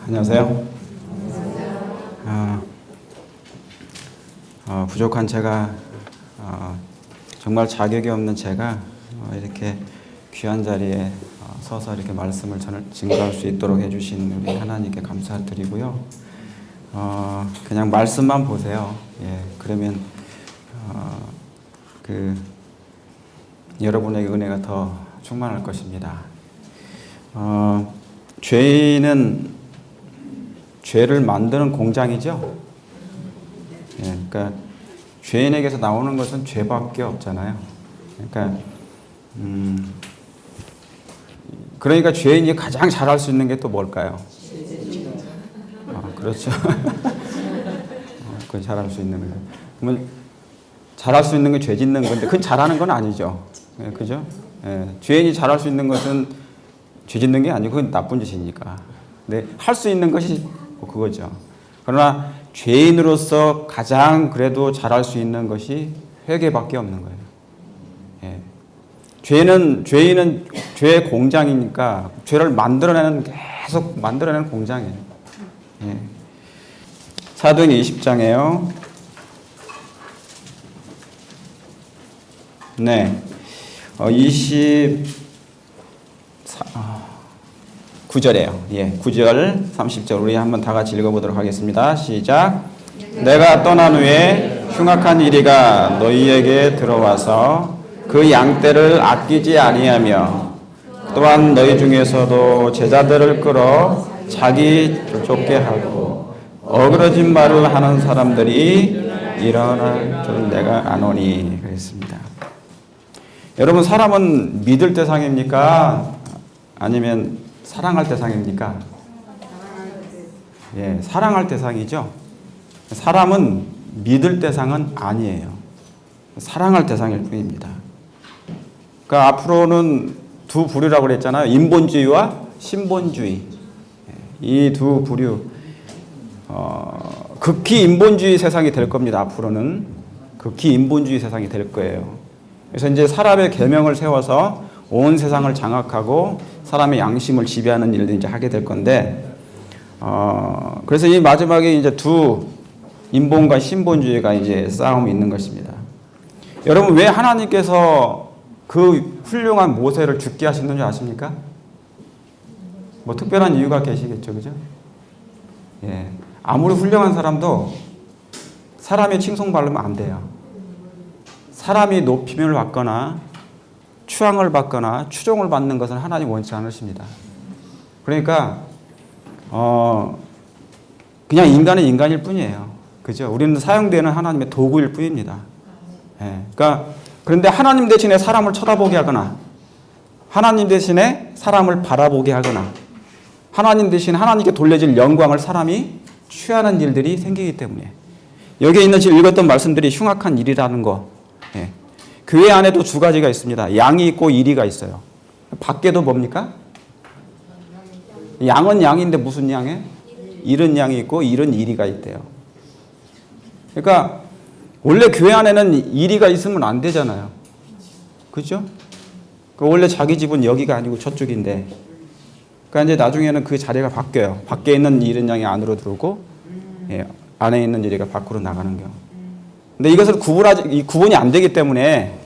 안녕하세요. 부족한 제가, 정말 자격이 없는 제가 이렇게 귀한 자리에 서서 이렇게 말씀을 증거할 수 있도록 해주신 우리 하나님께 감사드리고요. 그냥 말씀만 보세요. 예, 그러면 여러분에게 은혜가 더 충만할 것입니다. 죄인은 죄를 만드는 공장이죠. 예, 그러니까 죄인에게서 나오는 것은 죄밖에 없잖아요. 그러니까 죄인이 가장 잘할 수 있는 게 또 뭘까요? 그렇죠. 그건 잘할 수 있는 거예요. 그러면 잘할 수 있는 게 죄 짓는 건데 그건 잘하는 건 아니죠. 예, 그죠? 예, 죄인이 잘할 수 있는 것은 죄 짓는 게 아니고 그건 나쁜 짓이니까. 근데 할 수 있는 것이 그거죠. 그러나 죄인으로서 가장 그래도 잘할 수 있는 것이 회개밖에 없는 거예요. 예. 죄인은 죄의 공장이니까 죄를 계속 만들어내는 공장이에요. 예. 사도행 20장에요. 네. 9절이에요. 예, 9절, 30절 우리 한번 다 같이 읽어보도록 하겠습니다. 시작. 내가 떠난 후에 흉악한 이리가 너희에게 들어와서 그 양떼를 아끼지 아니하며 또한 너희 중에서도 제자들을 끌어 자기 쫓게 하고 어그러진 말을 하는 사람들이 일어날 줄 내가 아노니 그랬습니다. 여러분, 사람은 믿을 대상입니까? 아니면 사랑할 대상입니까? 예, 사랑할 대상이죠. 사람은 믿을 대상은 아니에요. 사랑할 대상일 뿐입니다. 그러니까 앞으로는 두 부류라고 그랬잖아요. 인본주의와 신본주의. 이 두 부류. 극히 인본주의 세상이 될 겁니다. 앞으로는 극히 인본주의 세상이 될 거예요. 그래서 이제 사람의 계명을 세워서 온 세상을 장악하고 사람의 양심을 지배하는 일을 이제 하게 될 건데, 그래서 이 마지막에 이제 두 인본과 신본주의가 이제 싸움이 있는 것입니다. 여러분, 왜 하나님께서 그 훌륭한 모세를 죽게 하셨는지 아십니까? 뭐 특별한 이유가 계시겠죠, 그죠? 예, 아무리 훌륭한 사람도 사람의 칭송받으면 안 돼요. 사람이 높임을 받거나 추앙을 받거나 추종을 받는 것은 하나님 원치 않으십니다. 그러니까 그냥 인간은 인간일 뿐이에요. 그죠? 우리는 사용되는 하나님의 도구일 뿐입니다. 예. 그런데 하나님 대신에 사람을 쳐다보게 하거나 하나님 대신에 사람을 바라보게 하거나 하나님 대신 하나님께 돌려질 영광을 사람이 취하는 일들이 생기기 때문에 여기에 있는 지금 읽었던 말씀들이 흉악한 일이라는 거. 예. 교회 안에도 두 가지가 있습니다. 양이 있고 이리가 있어요. 밖에도 뭡니까? 양은 양인데 무슨 양에? 잃은 양이 있고 잃은 이리가 있대요. 그러니까 원래 교회 안에는 이리가 있으면 안 되잖아요. 그렇죠? 원래 자기 집은 여기가 아니고 저쪽인데, 그러니까 이제 나중에는 그 자리가 바뀌어요. 밖에 있는 잃은 양이 안으로 들어오고, 예, 안에 있는 이리가 밖으로 나가는 경우. 근데 이것을 구분이 안 되기 때문에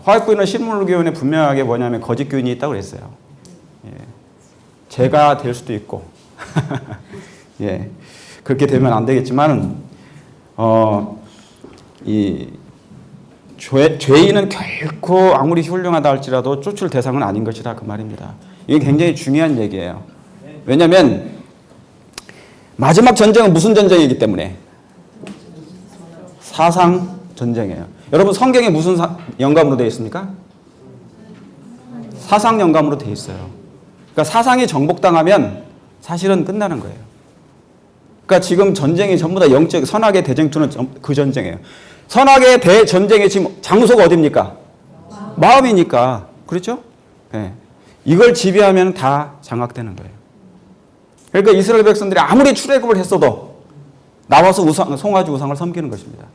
화학부인은 실물교훈에 분명하게 뭐냐면 거짓 교인이 있다고 그랬어요. 예. 죄가 될 수도 있고 예. 그렇게 되면 안 되겠지만 죄인은 결코 아무리 훌륭하다 할지라도 쫓을 대상은 아닌 것이다 그 말입니다. 이게 굉장히 중요한 얘기예요. 왜냐하면 마지막 전쟁은 무슨 전쟁이기 때문에 사상 전쟁이에요. 여러분, 성경에 무슨 영감으로 되어 있습니까? 사상 영감으로 되어 있어요. 그러니까 사상이 정복당하면 사실은 끝나는 거예요. 그러니까 지금 전쟁이 전부 다 영적 선악의 대쟁투는 그 전쟁이에요. 선악의 대전쟁의 지금 장소가 어디입니까? 마음이니까. 그렇죠? 네. 이걸 지배하면 다 장악되는 거예요. 그러니까 이스라엘 백성들이 아무리 출애굽을 했어도 나와서 송아지 우상을 섬기는 것입니다.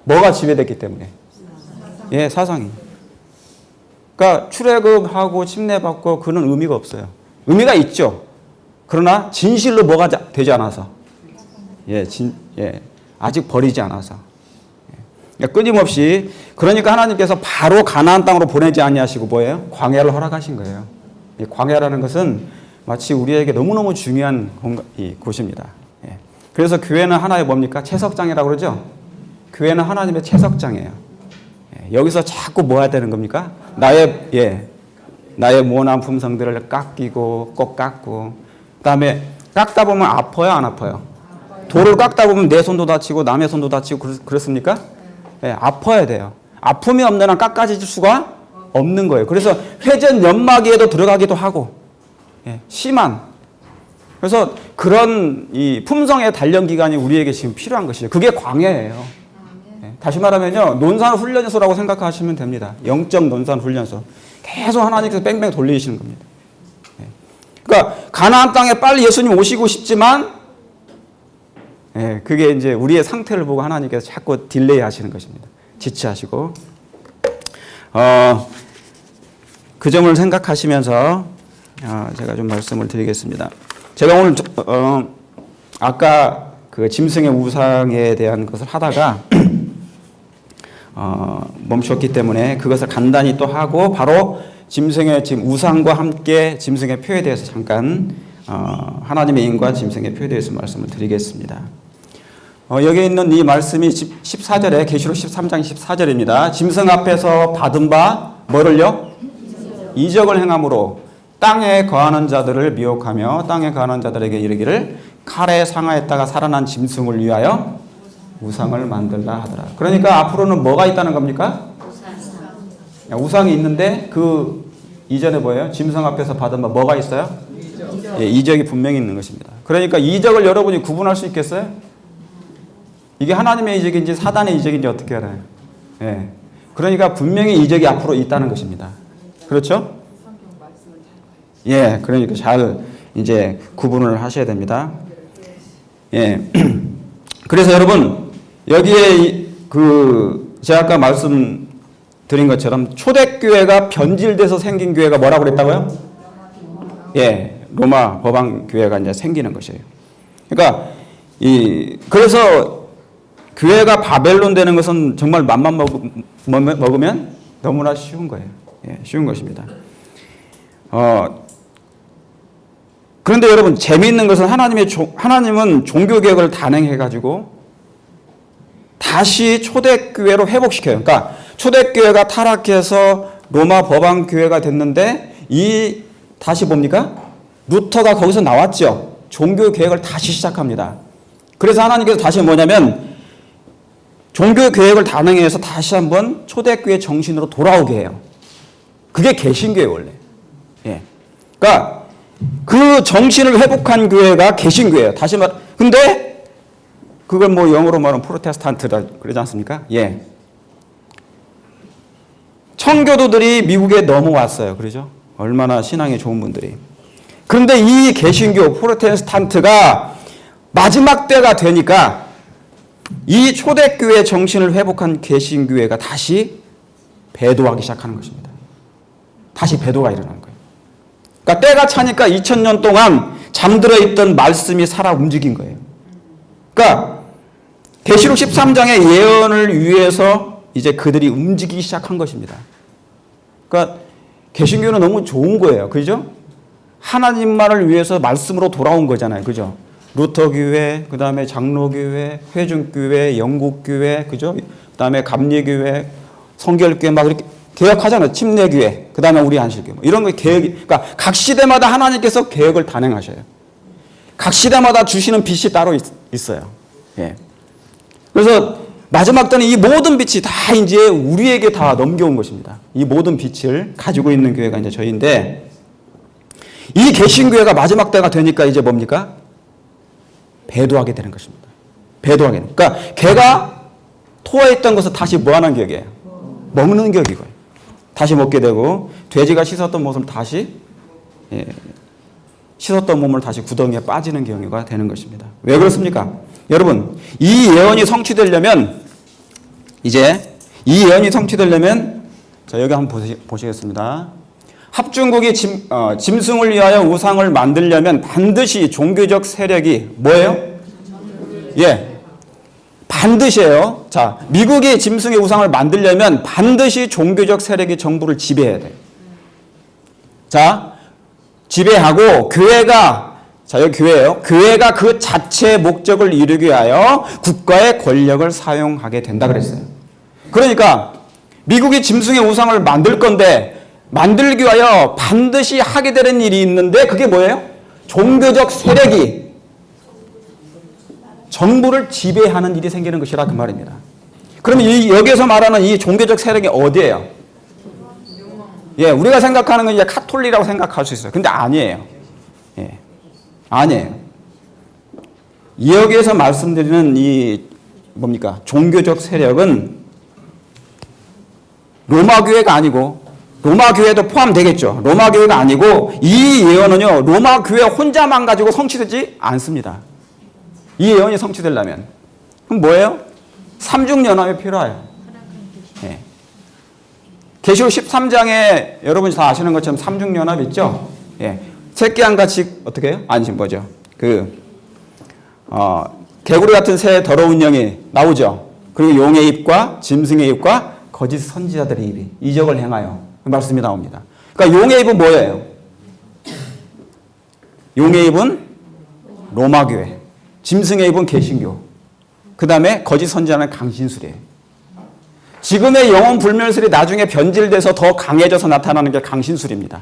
뭐가 지배됐기 때문에? 예, 사상이. 그러니까 출애굽하고 침례받고 그는 의미가 없어요. 의미가 있죠. 그러나 진실로 뭐가 되지 않아서. 아직 버리지 않아서. 끊임없이. 그러니까 하나님께서 바로 가나안 땅으로 보내지 아니하시고 뭐예요? 광야를 허락하신 거예요. 이 광야라는 것은 마치 우리에게 너무너무 중요한 곳입니다. 그래서 교회는 하나의 뭡니까? 채석장이라고 그러죠? 교회는 하나님의 채석장이에요. 여기서 자꾸 뭐 해야 되는 겁니까? 나의 모난 품성들을 깎이고 꼭 깎고, 그 다음에 깎다 보면 아파요, 안 아파요? 돌을 깎다 보면 내 손도 다치고 남의 손도 다치고 그렇습니까? 아파야 돼요. 아픔이 없는 한 깎아질 수가 없는 거예요. 그래서 회전 연마기에도 들어가기도 하고, 심한. 그래서 그런 이 품성의 단련 기간이 우리에게 지금 필요한 것이죠. 그게 광야예요. 다시 말하면요, 논산 훈련소라고 생각하시면 됩니다. 영적 논산 훈련소. 계속 하나님께서 뺑뺑 돌리시는 겁니다. 그러니까 가나안 땅에 빨리 예수님 오시고 싶지만, 그게 이제 우리의 상태를 보고 하나님께서 자꾸 딜레이 하시는 것입니다. 지체하시고. 그 점을 생각하시면서 제가 좀 말씀을 드리겠습니다. 제가 오늘 아까 그 짐승의 우상에 대한 것을 하다가 멈췄기 때문에 그것을 간단히 또 하고 바로 짐승의 지금 우상과 함께 짐승의 표에 대해서 잠깐 하나님의 인과 짐승의 표에 대해서 말씀을 드리겠습니다. 여기 있는 이 말씀이 14절에 계시록 13장 14절입니다. 짐승 앞에서 받은 바 뭐를요? 이적을 행함으로 땅에 거하는 자들을 미혹하며 땅에 거하는 자들에게 이르기를 칼에 상하였다가 살아난 짐승을 위하여 우상을 만들라 하더라. 그러니까 앞으로는 뭐가 있다는 겁니까? 우상이 있는데 그 이전에 뭐예요? 짐승 앞에서 받은 바 뭐가 있어요? 이적이 분명히 있는 것입니다. 그러니까 이적을 여러분이 구분할 수 있겠어요? 이게 하나님의 이적인지 사단의 이적인지 어떻게 알아요? 그러니까 분명히 이적이 앞으로 있다는 것입니다. 그렇죠? 그러니까 잘 이제 구분을 하셔야 됩니다. 그래서 여러분 여기에 제가 아까 말씀드린 것처럼 초대교회가 변질돼서 생긴 교회가 뭐라고 그랬다고요? 로마 법왕 교회가 이제 생기는 것이에요. 그러니까 그래서 교회가 바벨론 되는 것은 정말 맘만 먹으면 너무나 쉬운 거예요. 쉬운 것입니다. 그런데 여러분 재미있는 것은 하나님은 종교개혁을 단행해가지고 다시 초대교회로 회복시켜요. 그러니까 초대교회가 타락해서 로마 법왕교회가 됐는데 다시 뭡니까? 루터가 거기서 나왔죠. 종교개혁을 다시 시작합니다. 그래서 하나님께서 다시 뭐냐면 종교개혁을 단행해서 다시 한번 초대교회 정신으로 돌아오게 해요. 그게 개신교예요 원래. 그러니까 그 정신을 회복한 교회가 개신교예요. 근데 그걸 뭐 영어로 말하면 프로테스탄트라 그러지 않습니까? 청교도들이 미국에 넘어왔어요. 그러죠? 얼마나 신앙이 좋은 분들이. 그런데 이 개신교 프로테스탄트가 마지막 때가 되니까 이 초대교회 정신을 회복한 개신교회가 다시 배도하기 시작하는 것입니다. 다시 배도가 일어나는 거예요. 그러니까 때가 차니까 2000년 동안 잠들어 있던 말씀이 살아 움직인 거예요. 그러니까 계시록 13장의 예언을 위해서 이제 그들이 움직이기 시작한 것입니다. 그러니까 개신교는 너무 좋은 거예요. 그죠? 하나님만을 위해서 말씀으로 돌아온 거잖아요. 그죠? 루터교회, 그 다음에 장로교회, 회중교회, 영국교회, 그죠? 그 다음에 감리교회, 성결교회 막 이렇게 개혁하잖아요. 침례교회, 그 다음에 우리 안식교회. 이런 거 그러니까 각 시대마다 하나님께서 개혁을 단행하셔요. 각 시대마다 주시는 빛이 따로 있어요. 그래서 마지막 때는 이 모든 빛이 다 이제 우리에게 다 넘겨온 것입니다. 이 모든 빛을 가지고 있는 교회가 이제 저희인데, 이 개신교회가 마지막 때가 되니까 이제 뭡니까? 배도하게 되는 것입니다. 배도하게. 그러니까 개가 토해있던 것을 다시 뭐 하는 격이에요? 먹는 격이고요. 다시 먹게 되고, 돼지가 씻었던 몸을 다시 씻었던 몸을 다시 구덩이에 빠지는 경우가 되는 것입니다. 왜 그렇습니까? 여러분, 이 예언이 성취되려면 자, 여기 한번 보시겠습니다. 합중국이 짐승을 위하여 우상을 만들려면 반드시 종교적 세력이 뭐예요? 예. 반드시예요. 자, 미국이 짐승의 우상을 만들려면 반드시 종교적 세력이 정부를 지배해야 돼요. 자, 지배하고 교회가, 자, 여기 교회예요. 교회가 그 자체의 목적을 이루기 위하여 국가의 권력을 사용하게 된다 그랬어요. 그러니까 미국이 짐승의 우상을 만들 건데 만들기 위하여 반드시 하게 되는 일이 있는데 그게 뭐예요? 종교적 세력이 정부를 지배하는 일이 생기는 것이라 그 말입니다. 그러면 여기에서 말하는 이 종교적 세력이 어디예요? 예, 우리가 생각하는 건 이제 카톨릭이라고 생각할 수 있어요. 근데 아니에요. 예, 아니에요. 여기에서 말씀드리는 이 뭡니까? 종교적 세력은 로마 교회가 아니고 로마 교회도 포함되겠죠. 로마 교회가 아니고 이 예언은요. 로마 교회 혼자만 가지고 성취되지 않습니다. 이 예언이 성취되려면 그럼 뭐예요? 삼중연합이 필요해요. 예. 계시록 13장에 여러분이 다 아시는 것처럼 삼중연합 있죠? 예. 새끼 한 가지 어떻게 해요? 아니 뭐죠? 개구리 같은 새 더러운 영이 나오죠. 그리고 용의 입과 짐승의 입과 거짓 선지자들의 입이 이적을 행하여 그 말씀이 나옵니다. 그러니까 용의 입은 뭐예요? 용의 입은 로마 교회, 짐승의 입은 개신교, 그 다음에 거짓 선지자는 강신술이에요. 지금의 영혼 불멸술이 나중에 변질돼서 더 강해져서 나타나는 게 강신술입니다.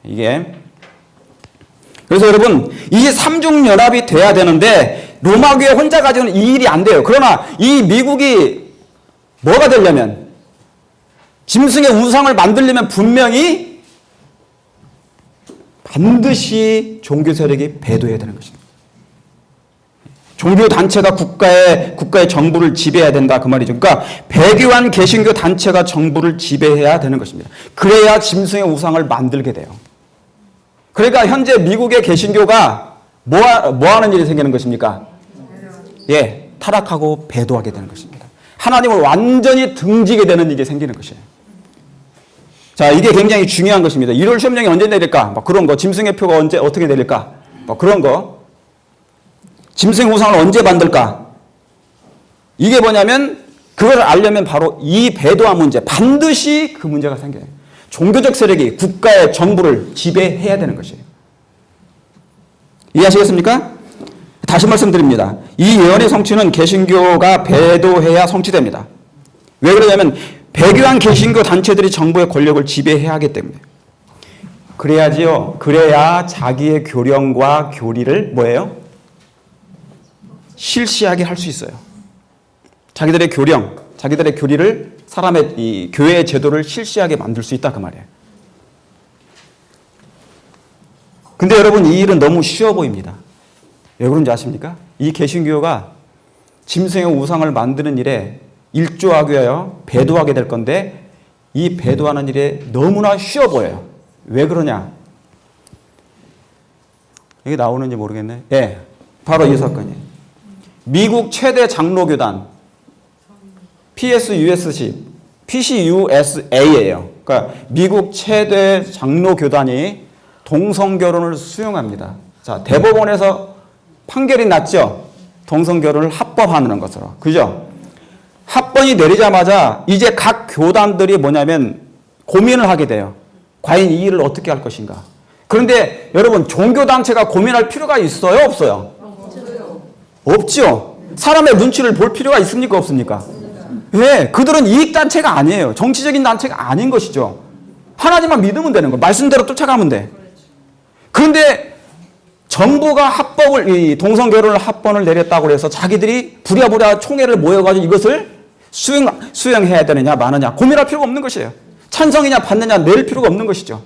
이게 그래서 여러분 이 삼중연합이 돼야 되는데 로마 교회 혼자 가지고는 이 일이 안 돼요. 그러나 이 미국이 뭐가 되려면 짐승의 우상을 만들려면 분명히 반드시 종교 세력이 배도해야 되는 것입니다. 종교 단체가 국가의 정부를 지배해야 된다 그 말이죠. 그러니까 배교한 개신교 단체가 정부를 지배해야 되는 것입니다. 그래야 짐승의 우상을 만들게 돼요. 그러니까 현재 미국의 개신교가 뭐 하는 일이 생기는 것입니까? 예, 타락하고 배도하게 되는 것입니다. 하나님을 완전히 등지게 되는 일이 생기는 것이에요. 자, 이게 굉장히 중요한 것입니다. 1월 시험령이 언제 내릴까? 뭐 그런 거. 짐승의 표가 어떻게 내릴까? 뭐 그런 거. 짐승의 우상을 언제 만들까? 이게 뭐냐면 그걸 알려면 바로 이 배도한 문제, 반드시 그 문제가 생겨요. 종교적 세력이 국가의 정부를 지배해야 되는 것이에요. 이해하시겠습니까? 다시 말씀드립니다. 이 예언의 성취는 개신교가 배도해야 성취됩니다. 왜 그러냐면 배교한 개신교 단체들이 정부의 권력을 지배해야 하기 때문에. 그래야지요. 그래야 자기의 교령과 교리를 뭐예요? 실시하게 할 수 있어요. 자기들의 교령, 자기들의 교리를 사람의 이 교회의 제도를 실시하게 만들 수 있다 그 말이에요. 근데 여러분 이 일은 너무 쉬워 보입니다. 왜 그런지 아십니까? 이 개신교가 짐승의 우상을 만드는 일에 일조하기 위하여 배도하게 될 건데 이 배도하는 일에 너무나 쉬워 보여요. 왜 그러냐? 이게 나오는지 모르겠네. 예, 바로 이 사건이에요. 미국 최대 장로교단 PCUSA예요. 그러니까 미국 최대 장로교단이 동성결혼을 수용합니다. 자, 대법원에서 판결이 났죠. 동성결혼을 합법화하는 것으로. 그죠? 합법이 내리자마자 이제 각 교단들이 뭐냐면 고민을 하게 돼요. 과연 이 일을 어떻게 할 것인가. 그런데 여러분 종교단체가 고민할 필요가 있어요? 없어요? 없죠. 사람의 눈치를 볼 필요가 있습니까? 없습니까? 왜? 그들은 이익단체가 아니에요. 정치적인 단체가 아닌 것이죠. 하나님만 믿으면 되는 거예요. 말씀대로 쫓아가면 돼. 그런데 정부가 이 동성결혼을 합법을 내렸다고 해서 자기들이 부랴부랴 총회를 모여가지고 이것을 수용해야 되느냐 마느냐 고민할 필요가 없는 것이에요. 찬성이냐 받느냐 낼 필요가 없는 것이죠.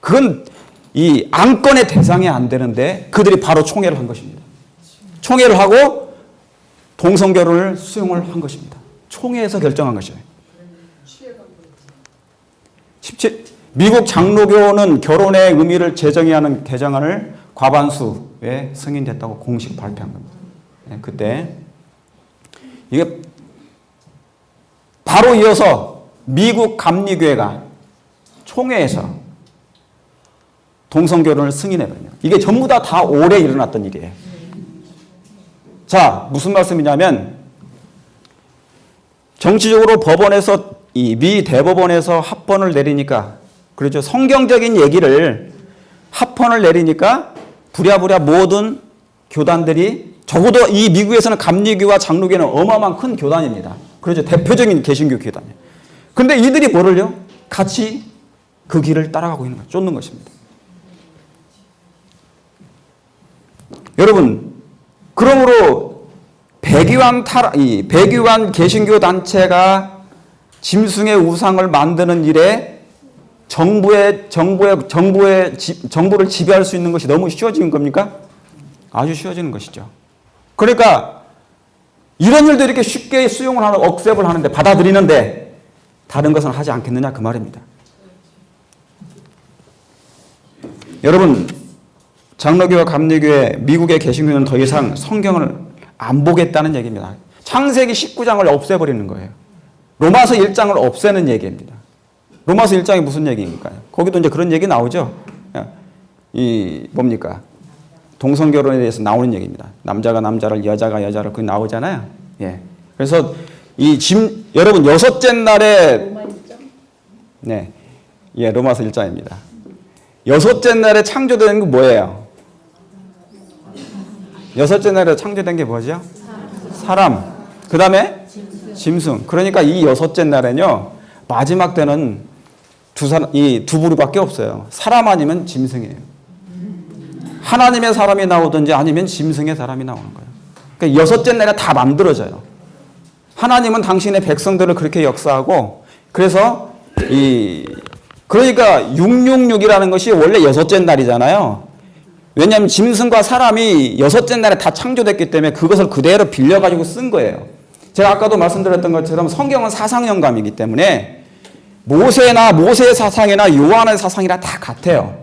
그건 이 안건의 대상이 안 되는데 그들이 바로 총회를 한 것입니다. 총회를 하고 동성결혼을 수용을 한 것입니다. 총회에서 결정한 것이에요. 미국 장로교는 결혼의 의미를 제정하는 개정안을 과반수에 승인됐다고 공식 발표한 겁니다. 그때 이게 바로 이어서 미국 감리교회가 총회에서 동성결혼을 승인해버려요. 이게 전부 다 올해 일어났던 일이에요. 자, 무슨 말씀이냐면 정치적으로 법원에서 이 미 대법원에서 합헌을 내리니까 그렇죠. 성경적인 얘기를 합헌을 내리니까 부랴부랴 모든 교단들이 적어도 이 미국에서는 감리교와 장로교는 어마어마한 큰 교단입니다. 그렇죠. 대표적인 개신교 교단이에요. 근데 이들이 뭐를요? 같이 그 길을 따라가고 있는 거예요. 쫓는 것입니다. 여러분, 그러므로 백유한 개신교 단체가 짐승의 우상을 만드는 일에 정부를 지배할 수 있는 것이 너무 쉬워지는 겁니까? 아주 쉬워지는 것이죠. 그러니까 이런 일도 이렇게 쉽게 수용을 하는, 억셉을 하는데, 받아들이는데 다른 것은 하지 않겠느냐 그 말입니다. 여러분, 장로교와 감리교의 미국의 개신교는 더 이상 성경을 안 보겠다는 얘기입니다. 창세기 19장을 없애버리는 거예요. 로마서 1장을 없애는 얘기입니다. 로마서 1장이 무슨 얘기입니까? 거기도 이제 그런 얘기 나오죠. 뭡니까? 동성결혼에 대해서 나오는 얘기입니다. 남자가 남자를, 여자가 여자를, 그게 나오잖아요. 예. 그래서 여러분, 여섯째 날에, 네. 예, 로마서 1장입니다. 여섯째 날에 창조된 게 뭐예요? 여섯째 날에 창조된 게 뭐죠? 사람. 그 다음에 짐승. 그러니까 이 여섯째 날에는요, 마지막 때는 이 두 부류밖에 없어요. 사람 아니면 짐승이에요. 하나님의 사람이 나오든지 아니면 짐승의 사람이 나오는 거예요. 그러니까 여섯째 날에 다 만들어져요. 하나님은 당신의 백성들을 그렇게 역사하고, 그래서 그러니까 666이라는 것이 원래 여섯째 날이잖아요. 왜냐하면 짐승과 사람이 여섯째 날에 다 창조됐기 때문에 그것을 그대로 빌려가지고 쓴 거예요. 제가 아까도 말씀드렸던 것처럼 성경은 사상영감이기 때문에 모세의 사상이나 요한의 사상이라 다 같아요.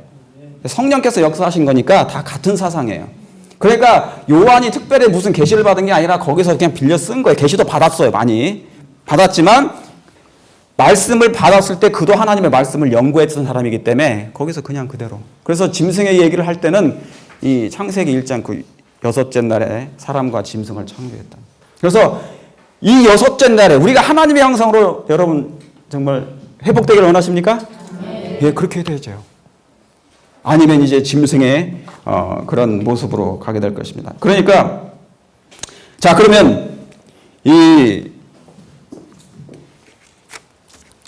성령께서 역사하신 거니까 다 같은 사상이에요. 그러니까 요한이 특별히 무슨 계시를 받은 게 아니라 거기서 그냥 빌려 쓴 거예요. 계시도 받았어요. 많이 받았지만 말씀을 받았을 때 그도 하나님의 말씀을 연구했던 사람이기 때문에 거기서 그냥 그대로. 그래서 짐승의 얘기를 할 때는 이 창세기 1장 그 여섯째 날에 사람과 짐승을 창조했다. 그래서 이 여섯째 날에 우리가 하나님의 형상으로 여러분 정말 회복되기를 원하십니까? 네. 예, 그렇게 되죠. 아니면 이제 짐승의 그런 모습으로 가게 될 것입니다. 그러니까 자, 그러면 이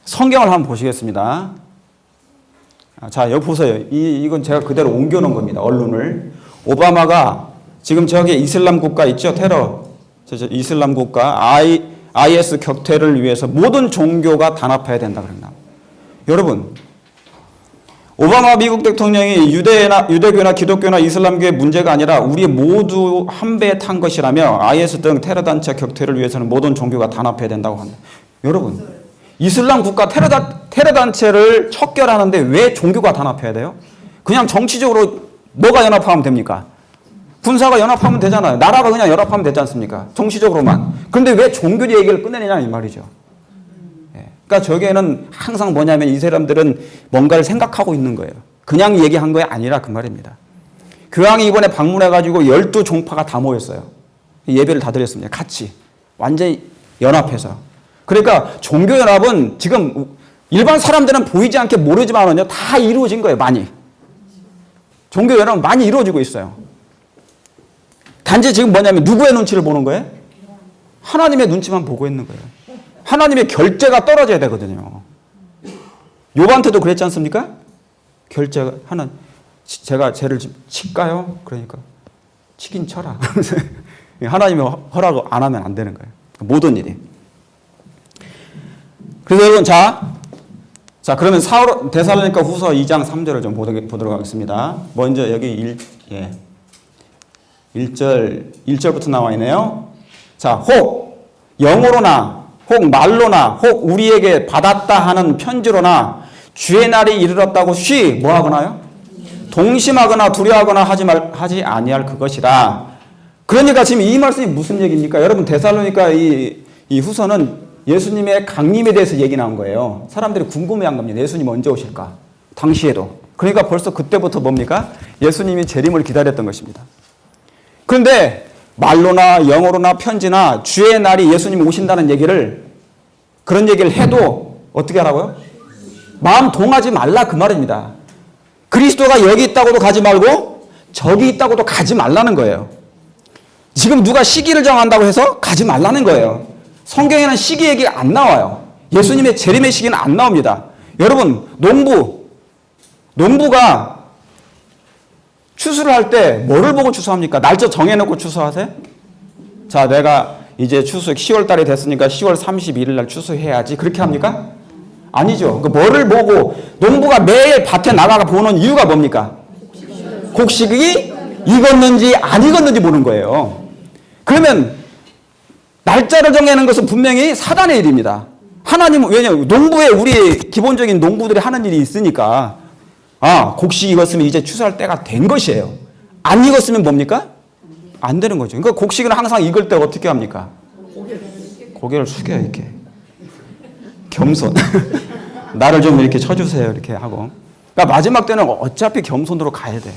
성경을 한번 보시겠습니다. 자, 여기 보세요. 이건 제가 그대로 옮겨놓은 겁니다. 언론을. 오바마가 지금 저기 이슬람 국가 있죠? 테러. 이슬람 국가 IS 격퇴를 위해서 모든 종교가 단합해야 된다 그랬나. 여러분, 오바마 미국 대통령이 유대교나 기독교나 이슬람교의 문제가 아니라 우리 모두 한 배에 탄 것이라며 IS 등 테러 단체 격퇴를 위해서는 모든 종교가 단합해야 된다고 합니다. 여러분, 이슬람 국가 테러 단체를 척결하는데 왜 종교가 단합해야 돼요? 그냥 정치적으로 뭐가 연합하면 됩니까? 군사가 연합하면 되잖아요. 나라가 그냥 연합하면 되지 않습니까? 정치적으로만. 그런데 왜 종교 얘기를 꺼내느냐 이 말이죠. 그러니까 저기에는 항상 뭐냐면 이 사람들은 뭔가를 생각하고 있는 거예요. 그냥 얘기한 게 아니라 그 말입니다. 교황이 이번에 방문해가지고 12종파가 다 모였어요. 예배를 다 드렸습니다. 같이. 완전히 연합해서. 그러니까 종교연합은 지금 일반 사람들은 보이지 않게 모르지만은요, 다 이루어진 거예요, 많이. 종교연합은 많이 이루어지고 있어요. 단지 지금 뭐냐면 누구의 눈치를 보는 거예요? 하나님의 눈치만 보고 있는 거예요. 하나님의 결제가 떨어져야 되거든요. 욥한테도 그랬지 않습니까? 결제가 제가 죄를 칠까요? 그러니까 치긴 쳐라. 하나님의 허락을 안 하면 안 되는 거예요. 모든 일이. 그래서 여러분 자 그러면 데살로니가 후서 2장 3절을 좀 보도록 하겠습니다. 먼저 여기 1절부터 나와 있네요. 자, 혹 영어로나 혹 말로나 혹 우리에게 받았다 하는 편지로나 주의 날이 이르렀다고 뭐 하거나요? 동심하거나 두려워하거나 하지 아니할 그것이라. 그러니까 지금 이 말씀이 무슨 얘기입니까? 여러분 데살로니가 이 후서는 예수님의 강림에 대해서 얘기 나온 거예요. 사람들이 궁금해한 겁니다. 예수님 언제 오실까? 당시에도. 그러니까 벌써 그때부터 뭡니까? 예수님이 재림을 기다렸던 것입니다. 그런데 말로나 영어로나 편지나 주의 날이 예수님이 오신다는 얘기를, 그런 얘기를 해도 어떻게 하라고요? 마음 동하지 말라 그 말입니다. 그리스도가 여기 있다고도 가지 말고 저기 있다고도 가지 말라는 거예요. 지금 누가 시기를 정한다고 해서 가지 말라는 거예요. 성경에는 시기 얘기가 안 나와요. 예수님의 재림의 시기는 안 나옵니다. 여러분, 농부가 추수를 할 때 뭐를 보고 추수합니까? 날짜 정해놓고 추수하세요? 자, 내가 이제 추수 10월 달이 됐으니까 10월 31일 날 추수해야지. 그렇게 합니까? 아니죠. 그 뭐를 보고, 농부가 매일 밭에 나가가 보는 이유가 뭡니까? 곡식이 익었는지 안 익었는지 보는 거예요. 그러면 날짜를 정하는 것은 분명히 사단의 일입니다. 하나님은, 왜냐하면 농부에 우리 기본적인 농부들이 하는 일이 있으니까, 곡식이 익었으면 이제 추수할 때가 된 것이에요. 안 익었으면 뭡니까? 안 되는 거죠. 그러니까 곡식은 항상 익을 때 어떻게 합니까? 고개를 숙여요, 이렇게. 겸손. 나를 좀 이렇게 쳐주세요, 이렇게 하고. 그러니까 마지막 때는 어차피 겸손으로 가야 돼.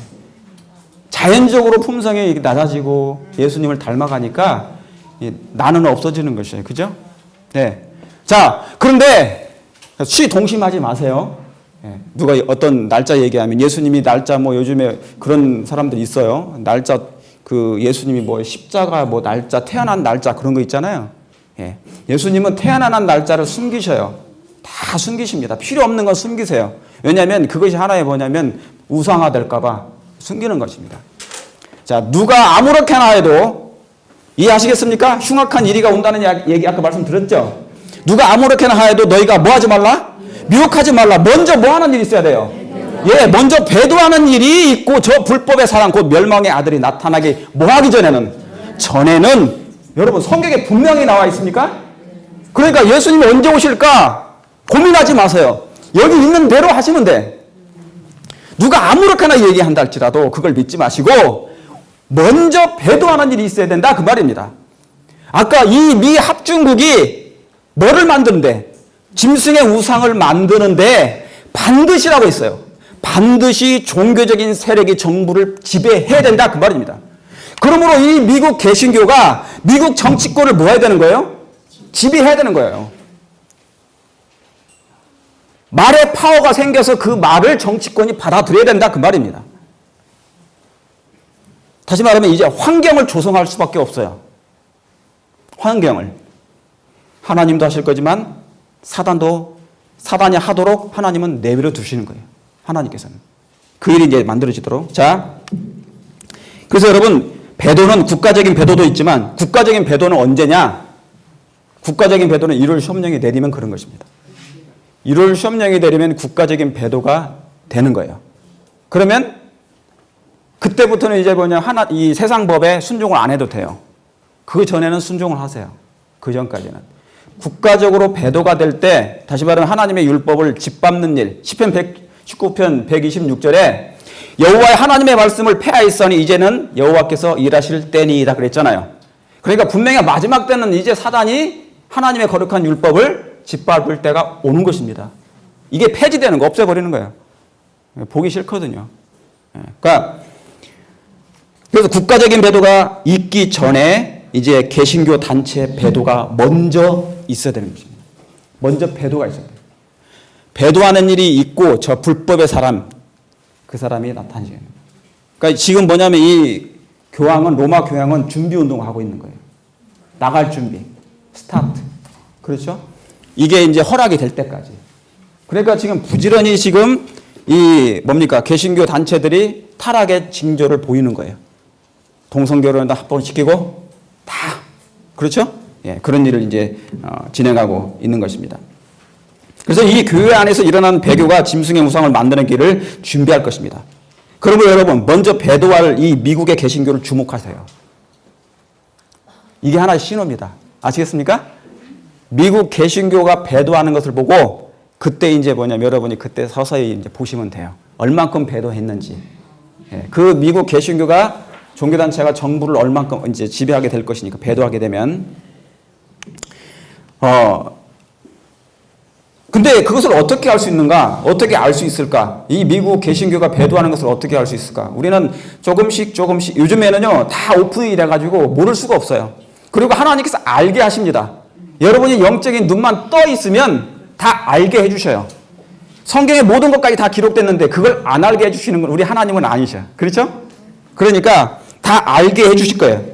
자연적으로 품성이 낮아지고 예수님을 닮아가니까 나는 없어지는 것이에요. 그죠? 네. 자, 그런데 동심하지 마세요. 누가 어떤 날짜 얘기하면 예수님이 날짜 뭐 요즘에 그런 사람들 있어요. 날짜 그 예수님이 뭐 십자가 뭐 날짜 태어난 날짜 그런 거 있잖아요. 예수님은 태어난 날짜를 숨기셔요. 다 숨기십니다. 필요 없는 건 숨기세요. 왜냐하면 그것이 하나의 뭐냐면 우상화 될까 봐 숨기는 것입니다. 자, 누가 아무렇게나 해도 이해하시겠습니까? 흉악한 일이 온다는 얘기 아까 말씀드렸죠. 누가 아무렇게나 해도 너희가 뭐 하지 말라? 미혹하지 말라. 먼저 뭐 하는 일이 있어야 돼요? 먼저 배도하는 일이 있고 저 불법의 사랑 곧 멸망의 아들이 나타나기 뭐 하기 전에는 여러분 성경에 분명히 나와 있습니까? 그러니까 예수님이 언제 오실까 고민하지 마세요. 여기 있는 대로 하시면 돼. 누가 아무렇게나 얘기한다 할지라도 그걸 믿지 마시고 먼저 배도하는 일이 있어야 된다 그 말입니다. 아까 이 미 합중국이 뭐를 만드는데? 짐승의 우상을 만드는데 반드시라고 했어요. 반드시 종교적인 세력이 정부를 지배해야 된다 그 말입니다. 그러므로 이 미국 개신교가 미국 정치권을 뭐 해야 되는 거예요? 지배해야 되는 거예요. 말의 파워가 생겨서 그 말을 정치권이 받아들여야 된다 그 말입니다. 다시 말하면 이제 환경을 조성할 수밖에 없어요. 환경을. 하나님도 하실 거지만 사단이 하도록 하나님은 내버려 두시는 거예요. 하나님께서는. 그 일이 이제 만들어지도록. 자, 그래서 여러분, 배도는 국가적인 배도도 있지만 국가적인 배도는 언제냐? 국가적인 배도는 1월 시험령이 내리면 그런 것입니다. 1월 시험령이 내리면 국가적인 배도가 되는 거예요. 그러면 그때부터는 이제 이 세상 법에 순종을 안 해도 돼요. 그 전에는 순종을 하세요. 그 전까지는. 국가적으로 배도가 될 때 다시 말하면 하나님의 율법을 짓밟는 일, 시편 19편 126절에 여호와의 하나님의 말씀을 폐하였으니 이제는 여호와께서 일하실 때니이다 그랬잖아요. 그러니까 분명히 마지막 때는 이제 사단이 하나님의 거룩한 율법을 짓밟을 때가 오는 것입니다. 이게 폐지되는 거, 없애버리는 거예요. 보기 싫거든요. 그러니까 그래서 국가적인 배도가 있기 전에 이제 개신교 단체 배도가 먼저 있어야 되는 것입니다. 먼저 배도가 있어야 돼요. 배도하는 일이 있고 저 불법의 사람, 그 사람이 나타나죠. 그러니까 지금 뭐냐면 이 교황은, 로마 교황은 준비운동을 하고 있는 거예요. 나갈 준비, 스타트. 그렇죠? 이게 이제 허락이 될 때까지. 그러니까 지금 부지런히 지금 이 뭡니까? 개신교 단체들이 타락의 징조를 보이는 거예요. 동성결혼도 합법시키고 다. 그렇죠? 그런 일을 이제 진행하고 있는 것입니다. 그래서 이 교회 안에서 일어난 배교가 짐승의 우상을 만드는 길을 준비할 것입니다. 그러므로 여러분, 먼저 배도할 이 미국의 개신교를 주목하세요. 이게 하나의 신호입니다. 아시겠습니까? 미국 개신교가 배도하는 것을 보고 그때 이제 여러분이 그때 서서히 이제 보시면 돼요. 얼만큼 배도했는지. 그 미국 개신교가 종교단체가 정부를 얼만큼 이제 지배하게 될 것이니까 배도하게 되면 근데 그것을 어떻게 알 수 있는가? 어떻게 알 수 있을까? 이 미국 개신교가 배도하는 것을 어떻게 알 수 있을까? 우리는 조금씩 요즘에는요 다 오픈이 돼가지고 모를 수가 없어요. 그리고 하나님께서 알게 하십니다. 여러분이 영적인 눈만 떠 있으면 다 알게 해주셔요. 성경의 모든 것까지 다 기록됐는데 그걸 안 알게 해주시는 건 우리 하나님은 아니셔. 그렇죠? 그러니까 다 알게 해주실 거예요.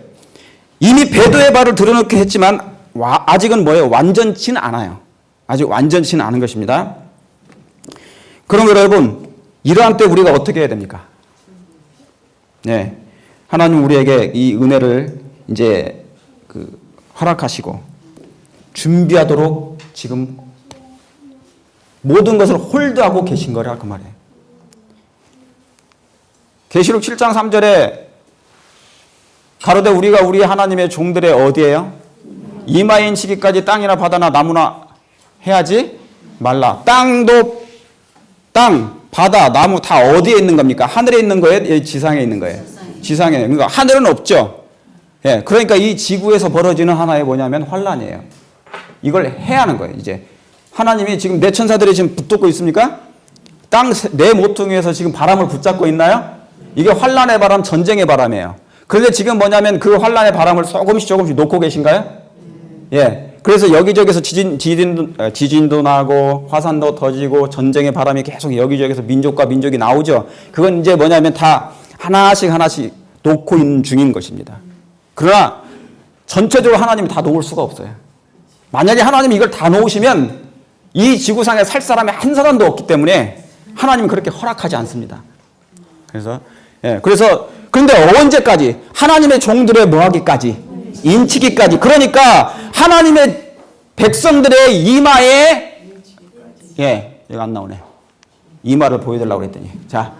이미 배도의 발을 드러놓게 했지만 아직은 뭐예요? 완전치는 않아요. 아직 완전치는 않은 것입니다. 그럼 여러분, 이러한 때 우리가 어떻게 해야 됩니까? 네, 하나님 우리에게 이 은혜를 이제 허락하시고 준비하도록 지금 모든 것을 홀드하고 계신 거라 그 말이에요. 계시록 7장 3절에 가로되 우리가 우리 하나님의 종들의 어디에요? 이마인 시기까지 땅이나 바다나 나무나 해야지 말라. 땅, 바다, 나무 다 어디에 있는 겁니까? 하늘에 있는 거예요? 지상에 있는 거예요? 지상에. 그러니까 하늘은 없죠. 예, 그러니까 이 지구에서 벌어지는 하나의 뭐냐면 환란이에요. 이걸 해야 하는 거예요. 이제 하나님이 지금 내 천사들이 지금 붙들고 있습니까? 땅 내 모퉁이에서 지금 바람을 붙잡고 있나요? 이게 환란의 바람, 전쟁의 바람이에요. 그런데 지금 뭐냐면 그 환란의 바람을 조금씩 놓고 계신가요? 예. 그래서 여기저기서 지진도 나고 화산도 터지고 전쟁의 바람이 계속 여기저기서 민족과 민족이 나오죠. 그건 이제 뭐냐면 다 하나씩 놓고 있는 중인 것입니다. 그러나 전체적으로 하나님이 다 놓을 수가 없어요. 만약에 하나님이 이걸 다 놓으시면 이 지구상에 살 사람이 한 사람도 없기 때문에 하나님은 그렇게 허락하지 않습니다. 그런데 언제까지? 하나님의 종들의 뭐하기까지? 인치기까지. 그러니까 하나님의 백성들의 이마에 여기 안 나오네. 이마를 보여달라고 그랬더니 자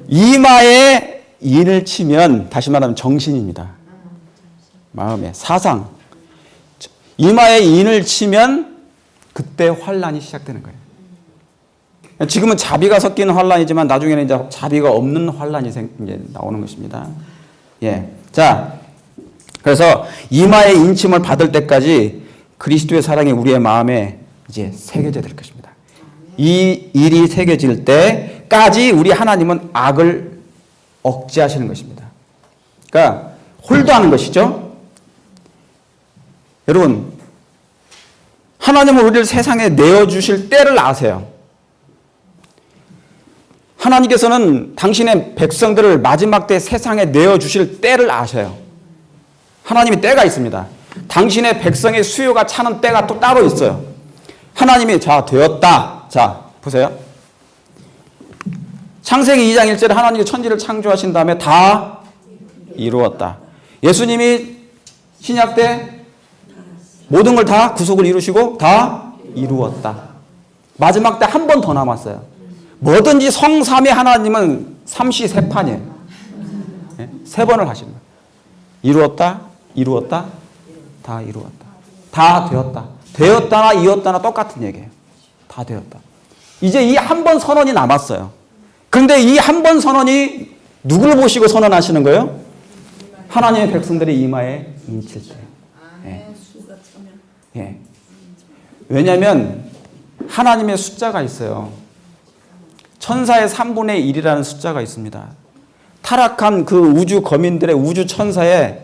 이마에 인을 치면 다시 말하면 정신입니다. 마음에 사상 이마에 인을 치면 그때 환란이 시작되는 거예요. 지금은 자비가 섞이는 환란이지만 나중에는 이제 자비가 없는 환란이 이제 나오는 것입니다. 예, 자. 그래서 이마의 인침을 받을 때까지 그리스도의 사랑이 우리의 마음에 이제 새겨져 될 것입니다. 이 일이 새겨질 때까지 우리 하나님은 악을 억제하시는 것입니다. 그러니까 홀드하는 것이죠. 여러분, 하나님은 우리를 세상에 내어주실 때를 아세요. 하나님께서는 당신의 백성들을 마지막 때 세상에 내어주실 때를 아셔요. 하나님이 때가 있습니다. 당신의 백성의 수요가 차는 때가 또 따로 있어요. 하나님이 되었다. 자, 보세요. 창세기 2장 1절에 하나님이 천지를 창조하신 다음에 다 이루었다. 예수님이 신약 때 모든 걸 다 구속을 이루시고 다 이루었다. 마지막 때 한 번 더 남았어요. 뭐든지 성삼위 하나님은 삼시세판이에요. 세 번을 하시는 거예요. 이루었다, 다 이루었다. 다 되었다. 되었다나 이었다나 똑같은 얘기예요. 다 되었다. 이제 이 한 번 선언이 남았어요. 그런데 이 한 번 선언이 누구를 보시고 선언하시는 거예요? 하나님의 백성들의 이마에 인칠 때. 예. 예. 왜냐하면 하나님의 숫자가 있어요. 천사의 3분의 1이라는 숫자가 있습니다. 타락한 그 우주 거민들의 우주 천사의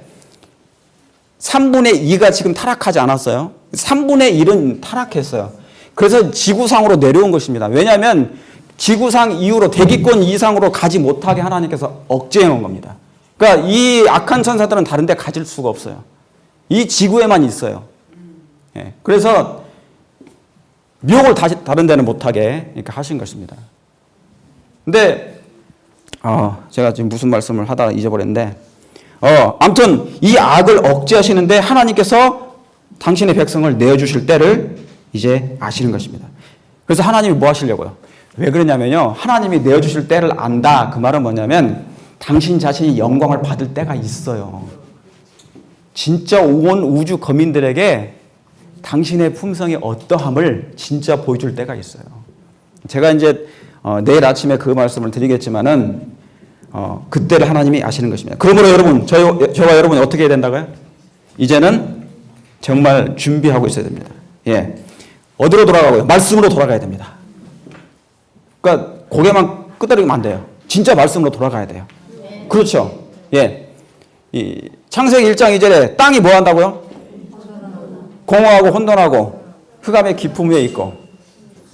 3분의 2가 지금 타락하지 않았어요. 3분의 1은 타락했어요. 그래서 지구상으로 내려온 것입니다. 왜냐하면 지구상 이후로 대기권 이상으로 가지 못하게 하나님께서 억제해 놓은 겁니다. 그러니까 이 악한 천사들은 다른 데 가질 수가 없어요. 이 지구에만 있어요. 예. 그래서 미혹을 다른 데는 못하게 이렇게 하신 것입니다. 근데 제가 지금 무슨 말씀을 하다가 잊어버렸는데 아무튼 이 악을 억제하시는데 하나님께서 당신의 백성을 내어주실 때를 이제 아시는 것입니다. 그래서 하나님이 뭐 하시려고요? 왜 그러냐면요. 하나님이 내어주실 때를 안다. 그 말은 뭐냐면 당신 자신이 영광을 받을 때가 있어요. 진짜 온 우주 거민들에게 당신의 품성이 어떠함을 진짜 보여줄 때가 있어요. 제가 이제 내일 아침에 그 말씀을 드리겠지만은 그때를 하나님이 아시는 것입니다. 그러므로 여러분, 저와 여러분이 어떻게 해야 된다고요? 이제는 정말 준비하고 있어야 됩니다. 예. 어디로 돌아가고요? 말씀으로 돌아가야 됩니다. 그러니까 고개만 끄덕이면 안 돼요. 진짜 말씀으로 돌아가야 돼요. 그렇죠? 예. 이 창세기 1장 2절에 땅이 뭐 한다고요? 공허하고 혼돈하고 흑암의 깊음 위에 있고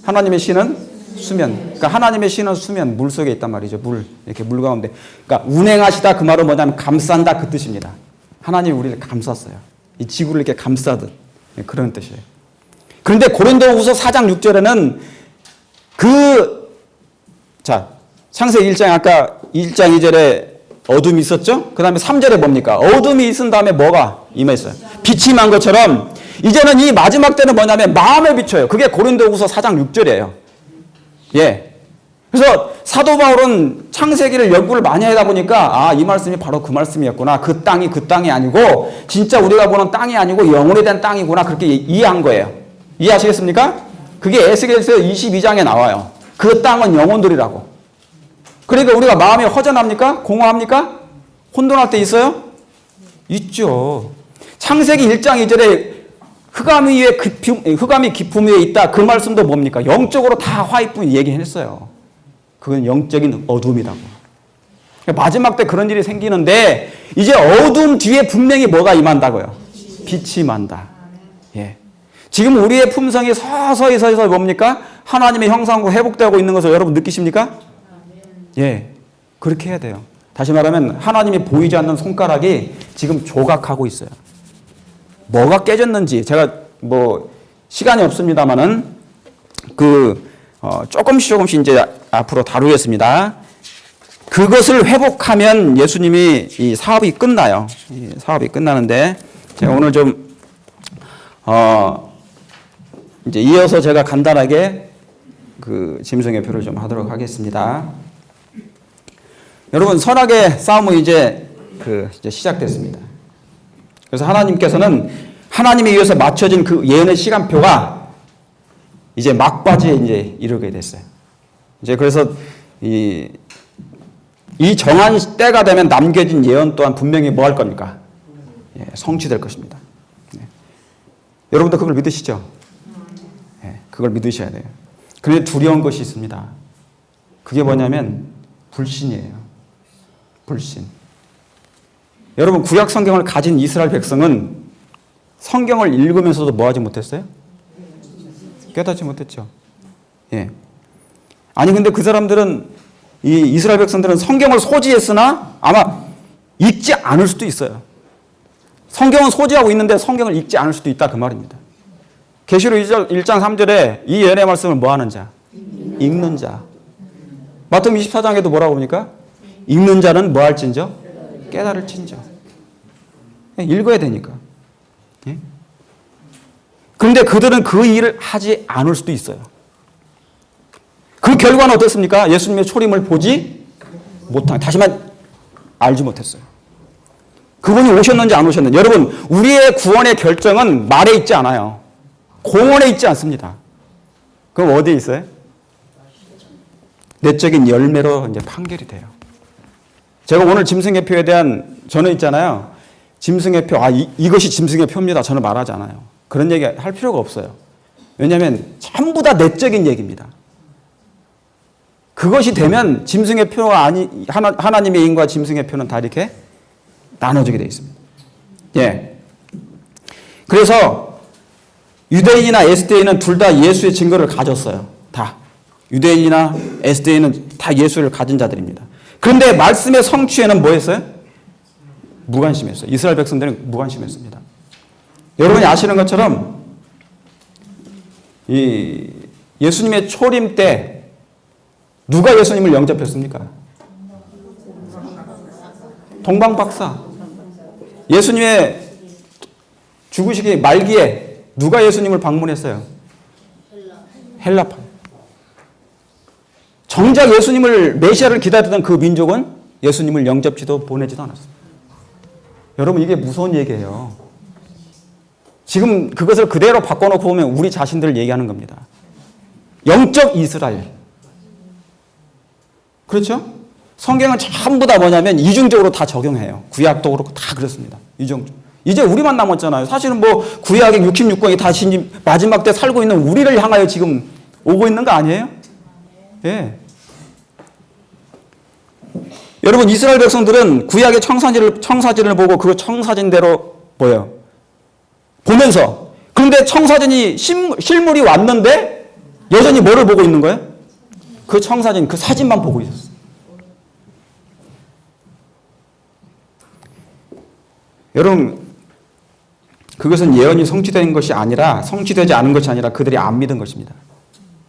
하나님의 신은 수면. 그러니까 하나님의 신은 수면, 물 속에 있단 말이죠. 물, 이렇게 물 가운데. 그러니까 운행하시다 그 말은 뭐냐면 감싼다 그 뜻입니다. 하나님이 우리를 감쌌어요. 이 지구를 이렇게 감싸듯 그런 뜻이에요. 그런데 고린도후서 4장 6절에는 창세기 1장 아까 1장 2절에 어둠이 있었죠? 그 다음에 3절에 뭡니까? 어둠이 있은 다음에 뭐가 임했어요? 빛이 만 것처럼 이제는 이 마지막 때는 뭐냐면 마음에 비춰요. 그게 고린도후서 4장 6절이에요. 예. 그래서 사도 바울은 창세기를 연구를 많이 하다 보니까 이 말씀이 바로 그 말씀이었구나. 그 땅이 그 땅이 아니고 진짜 우리가 보는 땅이 아니고 영혼에 대한 땅이구나. 그렇게 이해한 거예요. 이해하시겠습니까? 그게 에스겔서 22장에 나와요. 그 땅은 영혼들이라고. 그러니까 우리가 마음이 허전합니까? 공허합니까? 혼돈할 때 있어요? 있죠. 창세기 1장 2절에 흑암이 깊음 위에 있다. 그 말씀도 뭡니까? 영적으로 다 화이뿐 얘기했어요. 그건 영적인 어둠이라고. 그러니까 마지막 때 그런 일이 생기는데 이제 어둠 뒤에 분명히 뭐가 임한다고요? 빛이 임한다. 예. 지금 우리의 품성이 서서히 뭡니까? 하나님의 형상으로 회복되고 있는 것을 여러분 느끼십니까? 예. 그렇게 해야 돼요. 다시 말하면 하나님이 보이지 않는 손가락이 지금 조각하고 있어요. 뭐가 깨졌는지 제가 시간이 없습니다만은 조금씩 이제 앞으로 다루겠습니다. 그것을 회복하면 예수님이 이 사업이 끝나요. 이 사업이 끝나는데 제가 오늘 좀 이제 이어서 제가 간단하게 그 짐승의표를 좀 하도록 하겠습니다. 여러분 선악의 싸움은 이제 시작됐습니다. 그래서 하나님께서는 하나님에 의해서 맞춰진 그 예언의 시간표가 이제 막바지에 이제 이르게 됐어요. 이제 그래서 이 정한 때가 되면 남겨진 예언 또한 분명히 뭐 할 겁니까? 예, 성취될 것입니다. 네. 여러분도 그걸 믿으시죠? 예, 그걸 믿으셔야 돼요. 그런데 두려운 것이 있습니다. 그게 뭐냐면 불신이에요. 불신. 여러분 구약 성경을 가진 이스라엘 백성은 성경을 읽으면서도 뭐 하지 못했어요? 깨닫지 못했죠. 예. 아니 근데 그 사람들은 이 이스라엘 백성들은 성경을 소지했으나 아마 읽지 않을 수도 있어요. 성경은 소지하고 있는데 성경을 읽지 않을 수도 있다 그 말입니다. 계시록 1장 3절에 이 예언의 말씀을 뭐 하는 자? 읽는 자. 마태복음 24장에도 뭐라고 봅니까? 읽는 자는 뭐 할진저? 깨달을진저. 읽어야 되니까. 예? 그런데 그들은 그 일을 하지 않을 수도 있어요. 그 결과는 어떻습니까? 예수님의 초림을 보지 못한, 다시만 알지 못했어요. 그분이 오셨는지 안 오셨는지. 여러분, 우리의 구원의 결정은 말에 있지 않아요. 공언에 있지 않습니다. 그럼 어디에 있어요? 내적인 열매로 이제 판결이 돼요. 제가 오늘 짐승의 표에 대한 저는 있잖아요. 짐승의 표, 이것이 짐승의 표입니다. 저는 말하지 않아요. 그런 얘기 할 필요가 없어요. 왜냐하면 전부 다 내적인 얘기입니다. 그것이 되면 짐승의 표가 하나님의 인과 짐승의 표는 다 이렇게 나눠지게 되어 있습니다. 예. 그래서 유대인이나 에스대인은 둘 다 예수의 증거를 가졌어요. 다. 유대인이나 에스대인은 다 예수를 가진 자들입니다. 그런데 말씀의 성취에는 뭐 했어요? 무관심했어요. 이스라엘 백성들은 무관심했습니다. 여러분이 아시는 것처럼 이 예수님의 초림 때 누가 예수님을 영접했습니까? 동방박사. 예수님의 죽으시기 말기에 누가 예수님을 방문했어요? 헬라파. 정작 예수님을 메시아를 기다리던 그 민족은 예수님을 영접지도 보내지도 않았습니다. 여러분 이게 무서운 얘기예요. 지금 그것을 그대로 바꿔놓고 보면 우리 자신들을 얘기하는 겁니다. 영적 이스라엘. 그렇죠? 성경은 전부 다 뭐냐면 이중적으로 다 적용해요. 구약도 그렇고 다 그렇습니다. 이제 우리만 남았잖아요. 사실은 뭐 구약의 66권이 다 마지막 때 살고 있는 우리를 향하여 지금 오고 있는 거 아니에요? 예. 여러분, 이스라엘 백성들은 구약의 청사진을 보고 그 청사진대로 뭐예요? 보면서. 그런데 청사진이 실물이 왔는데 여전히 뭐를 보고 있는 거예요? 그 청사진, 그 사진만 보고 있었어요. 여러분, 그것은 예언이 성취된 것이 아니라, 성취되지 않은 것이 아니라 그들이 안 믿은 것입니다.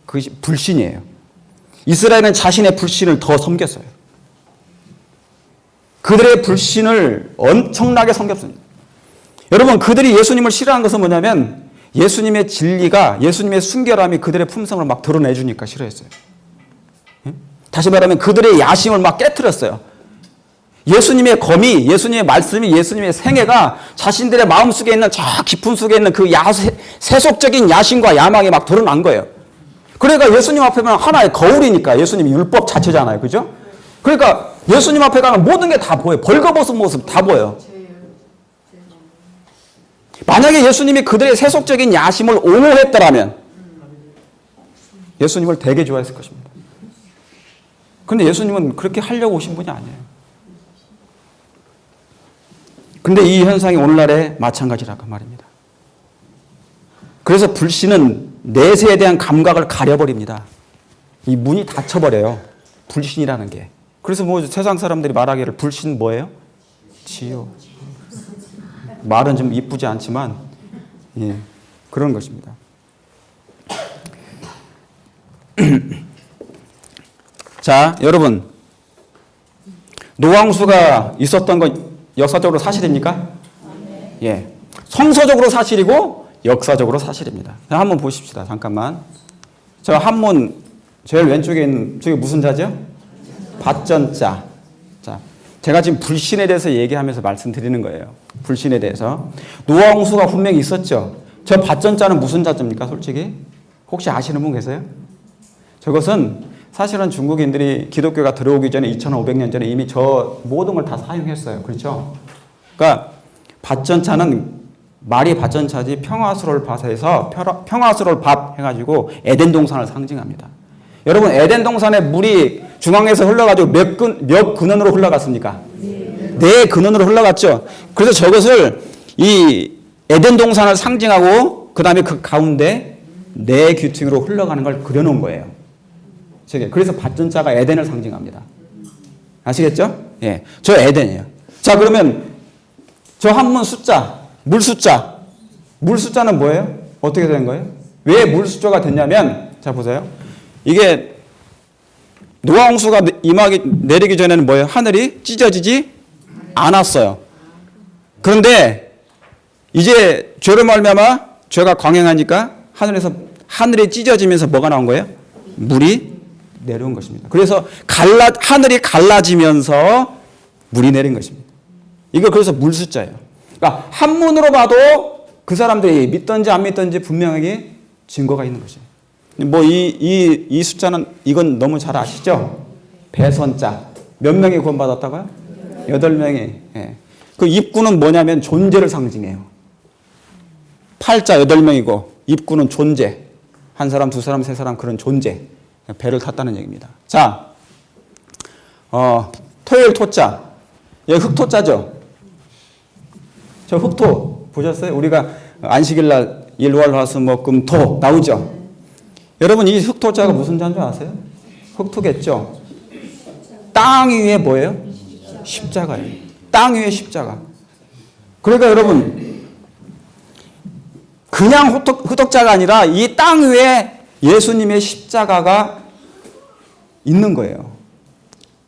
그것이 불신이에요. 이스라엘은 자신의 불신을 더 섬겼어요. 그들의 불신을 엄청나게 섬겼습니다. 여러분, 그들이 예수님을 싫어한 것은 뭐냐면 예수님의 진리가, 예수님의 순결함이 그들의 품성을 막 드러내주니까 싫어했어요. 다시 말하면 그들의 야심을 막 깨트렸어요. 예수님의 검이, 예수님의 말씀이, 예수님의 생애가 자신들의 마음속에 있는 저 깊은 속에 있는 그 세속적인 야심과 야망이 막 드러난 거예요. 그러니까 예수님 앞에는 하나의 거울이니까, 예수님이 율법 자체잖아요. 그죠? 그러니까 예수님 앞에 가면 모든 게 다 보여요. 벌거벗은 모습 다 보여요. 만약에 예수님이 그들의 세속적인 야심을 옹호했더라면 예수님을 되게 좋아했을 것입니다. 그런데 예수님은 그렇게 하려고 오신 분이 아니에요. 근데 이 현상이 오늘날에 마찬가지라고 말입니다. 그래서 불신은 내세에 대한 감각을 가려버립니다. 이 문이 닫혀버려요. 불신이라는 게. 그래서 뭐 세상 사람들이 말하기를 불신 뭐예요? 지요. 말은 좀 이쁘지 않지만, 예, 그런 것입니다. 자, 여러분, 노왕수가 있었던 건 역사적으로 사실입니까? 예, 성서적으로 사실이고 역사적으로 사실입니다. 자, 한번 보십시다. 잠깐만. 저 한문 제일 왼쪽에 있는 저게 무슨 자죠? 밭전자. 자, 제가 지금 불신에 대해서 얘기하면서 말씀드리는 거예요. 불신에 대해서. 노왕수가 분명히 있었죠. 저 밭전자는 무슨 자입니까? 솔직히 혹시 아시는 분 계세요? 저것은 사실은 중국인들이 기독교가 들어오기 전에 2500년 전에 이미 저 모든 걸 다 사용했어요. 그렇죠? 그러니까 밭전차는 말이 밭전차지 평화스러울 밭에서 평화스러울 밭 해가지고 에덴 동산을 상징합니다. 여러분, 에덴 동산에 물이 중앙에서 흘러가지고 몇 근원으로 흘러갔습니까? 네 근원으로 흘러갔죠. 그래서 저것을 이 에덴 동산을 상징하고 그 다음에 그 가운데 네 규칙으로 흘러가는 걸 그려놓은 거예요. 그래서 밭전자가 에덴을 상징합니다. 아시겠죠? 예, 저 에덴이에요. 자, 그러면 저 한문 숫자, 물 숫자. 물 숫자는 뭐예요? 어떻게 된 거예요? 왜 물 숫자가 됐냐면, 자 보세요. 이게 노아 홍수가 내리기 전에는 뭐예요? 하늘이 찢어지지 않았어요. 그런데 이제 죄로 말미암아 죄가 광행하니까 하늘이 찢어지면서 뭐가 나온 거예요? 물이 내려온 것입니다. 그래서 하늘이 갈라지면서 물이 내린 것입니다. 이거 그래서 물 숫자예요. 그러니까 한문으로 봐도 그 사람들이 믿든지 안 믿든지 분명하게 증거가 있는 것이에요. 뭐 이 숫자는 이건 너무 잘 아시죠? 배선자. 몇 명이 구원받았다고요? 8명이. 예. 그 입구는 뭐냐면 존재를 상징해요. 팔자 8명이고 입구는 존재. 한 사람, 두 사람, 세 사람 그런 존재. 배를 탔다는 얘기입니다. 자, 토요일 토자. 여기 흑토자죠? 저 흑토 보셨어요? 우리가 안식일날 일월 화수목금토 나오죠? 여러분, 이 흑토자가 무슨 자인 줄 아세요? 흑토겠죠? 땅 위에 뭐예요? 십자가예요. 땅 위에 십자가. 그러니까 여러분, 그냥 흑토자가 아니라 이 땅 위에 예수님의 십자가가 있는 거예요.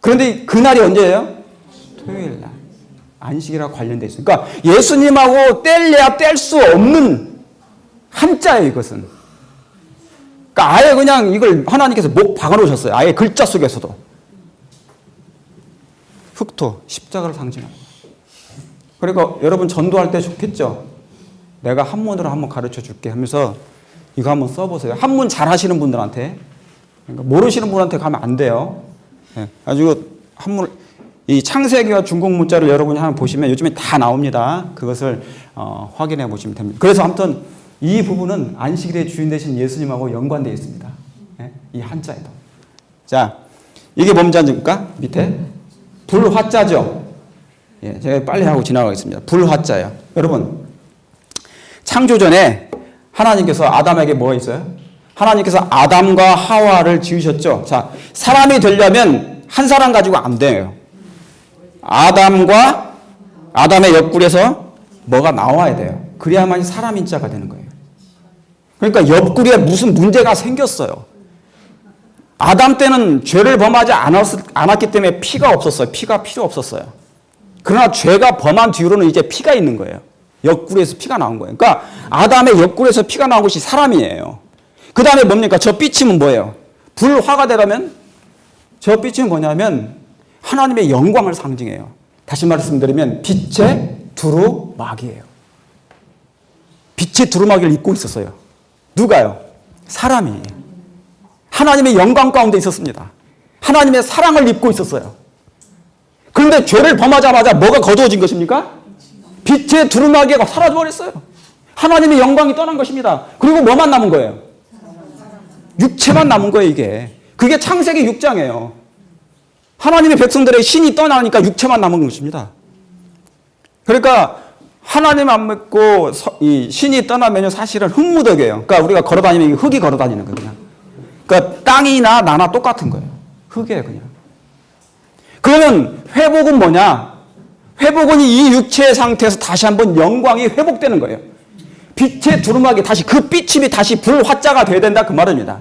그런데 그날이 언제예요? 토요일 날. 안식이랑 관련돼 있어요. 그러니까 예수님하고 뗄래야 뗄 수 없는 한자예요, 이것은. 그러니까 아예 그냥 이걸 하나님께서 목 박아놓으셨어요. 아예 글자 속에서도. 흑토, 십자가를 상징합니다. 그러니까 여러분 전도할 때 좋겠죠? 내가 한문으로 한번 가르쳐 줄게 하면서 이거 한번 써보세요. 한문 잘 하시는 분들한테. 그러니까 모르시는 분한테 가면 안 돼요. 네. 가지고 한문, 이 창세기와 중국 문자를 여러분이 한번 보시면 요즘에 다 나옵니다. 그것을 확인해 보시면 됩니다. 그래서 아무튼 이 부분은 안식일의 주인 되신 예수님하고 연관되어 있습니다. 예? 이 한자에도. 자, 이게 뭔지 아십니까? 밑에 불화자죠. 예, 제가 빨리 하고 지나가겠습니다. 불화자예요. 여러분, 창조전에 하나님께서 아담에게 뭐가 있어요? 하나님께서 아담과 하와를 지으셨죠. 자, 사람이 되려면 한 사람 가지고 안 돼요. 아담의 옆구리에서 뭐가 나와야 돼요. 그래야만 사람인 자가 되는 거예요. 그러니까 옆구리에 무슨 문제가 생겼어요. 아담 때는 죄를 범하지 않았기 때문에 피가 없었어요. 피가 필요 없었어요. 그러나 죄가 범한 뒤로는 이제 피가 있는 거예요. 옆구리에서 피가 나온 거예요. 그러니까 아담의 옆구리에서 피가 나온 것이 사람이에요. 그 다음에 뭡니까? 저 빛은 뭐예요? 불화가 되려면 저 빛은 뭐냐면 하나님의 영광을 상징해요. 다시 말씀드리면 빛의 두루마기예요. 빛의 두루마기를 입고 있었어요. 누가요? 사람이. 하나님의 영광 가운데 있었습니다. 하나님의 사랑을 입고 있었어요. 그런데 죄를 범하자마자 뭐가 거두어진 것입니까? 빛의 두루마기가 사라져버렸어요. 하나님의 영광이 떠난 것입니다. 그리고 뭐만 남은 거예요? 육체만 남은 거예요, 이게. 그게 창세기 6장이에요. 하나님의 백성들의 신이 떠나니까 육체만 남은 것입니다. 그러니까 하나님 안 믿고 이 신이 떠나면 사실은 흙무더기예요. 그러니까 우리가 걸어다니면 흙이 걸어다니는 거예요, 그냥. 그러니까 땅이나 나나 똑같은 거예요. 흙이에요, 그냥. 그러면 회복은 뭐냐? 회복은 이 육체의 상태에서 다시 한번 영광이 회복되는 거예요. 빛의 두루마기 다시 그 빛이 다시 불화자가 되어야 된다 그 말입니다.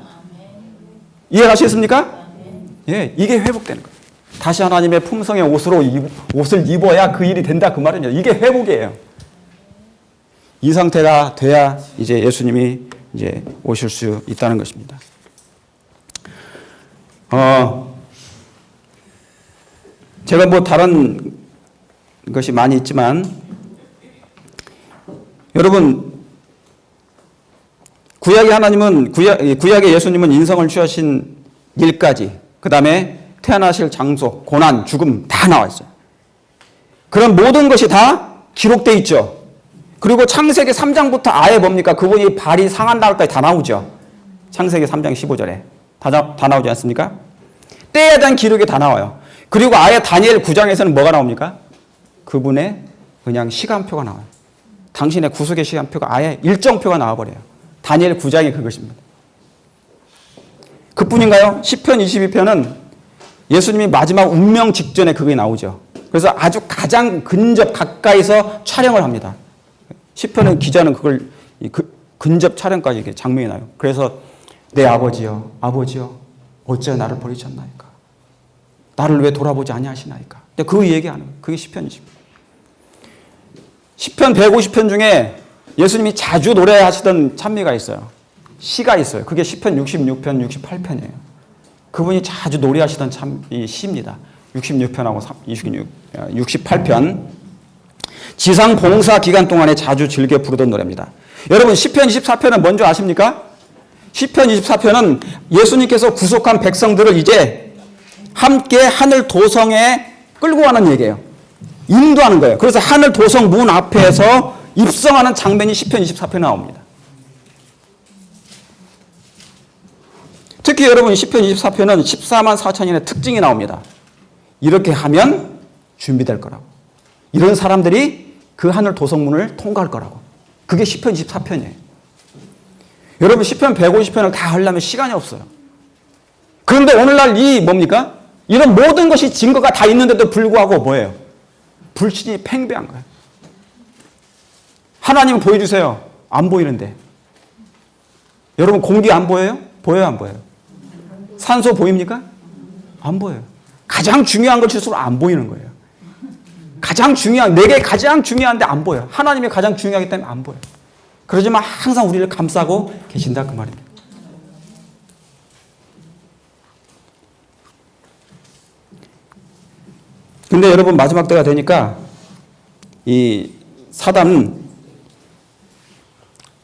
이해하시겠습니까? 예, 이게 회복되는 거예요. 다시 하나님의 품성의 옷을 입어야 그 일이 된다 그 말입니다. 이게 회복이에요. 이 상태가 돼야 이제 예수님이 이제 오실 수 있다는 것입니다. 제가 뭐 다른 것이 많이 있지만 여러분 구약의 하나님은 구약의 예수님은 인성을 취하신 일까지 그 다음에 태어나실 장소, 고난, 죽음 다 나와 있어요. 그런 모든 것이 다 기록되어 있죠. 그리고 창세기 3장부터 아예 뭡니까? 그분이 발이 상한 날까지 다 나오죠. 창세기 3장 15절에 다 나오지 않습니까? 때에 대한 기록이 다 나와요. 그리고 아예 다니엘 9장에서는 뭐가 나옵니까? 그분의 그냥 시간표가 나와요. 당신의 구속의 시간표가 아예 일정표가 나와버려요. 다니엘 9장이 그것입니다. 그뿐인가요? 시편 22편은 예수님이 마지막 운명 직전에 그게 나오죠. 그래서 아주 가장 근접 가까이서 촬영을 합니다. 시편은 기자는 그걸 근접 촬영까지 이렇게 장면이 나요. 그래서 내 아버지여, 아버지여, 어찌 나를 버리셨나이까? 나를 왜 돌아보지 아니하시나이까? 그 얘기하는 거예요. 그게 시편이죠. 시편 150편 중에 예수님이 자주 노래하시던 찬미가 있어요. 시가 있어요. 그게 시편 66편, 68편이에요. 그분이 자주 노래하시던 이 시입니다. 66편하고 68편. 지상 공사 기간 동안에 자주 즐겨 부르던 노래입니다. 여러분 시편 24편은 뭔지 아십니까? 시편 24편은 예수님께서 구속한 백성들을 이제 함께 하늘 도성에 끌고 가는 얘기예요. 인도하는 거예요. 그래서 하늘 도성 문 앞에서 입성하는 장면이 시편 24편에 나옵니다. 특히 여러분 시편 24편은 14만 4천인의 특징이 나옵니다. 이렇게 하면 준비될 거라고. 이런 사람들이 그 하늘 도성문을 통과할 거라고. 그게 시편 24편이에요. 여러분 시편 150편을 다 하려면 시간이 없어요. 그런데 오늘날 이 뭡니까? 이런 모든 것이 증거가 다 있는데도 불구하고 뭐예요? 불신이 팽배한 거예요. 하나님 보여주세요. 안 보이는데. 여러분 공기 안 보여요? 보여요, 안 보여요? 산소 보입니까? 안 보여요. 가장 중요한 것일수록 안 보이는 거예요. 내게 가장 중요한데 안 보여요. 하나님이 가장 중요하기 때문에 안 보여요. 그러지만 항상 우리를 감싸고 계신다 그 말입니다. 근데 여러분 마지막 때가 되니까 이 사단은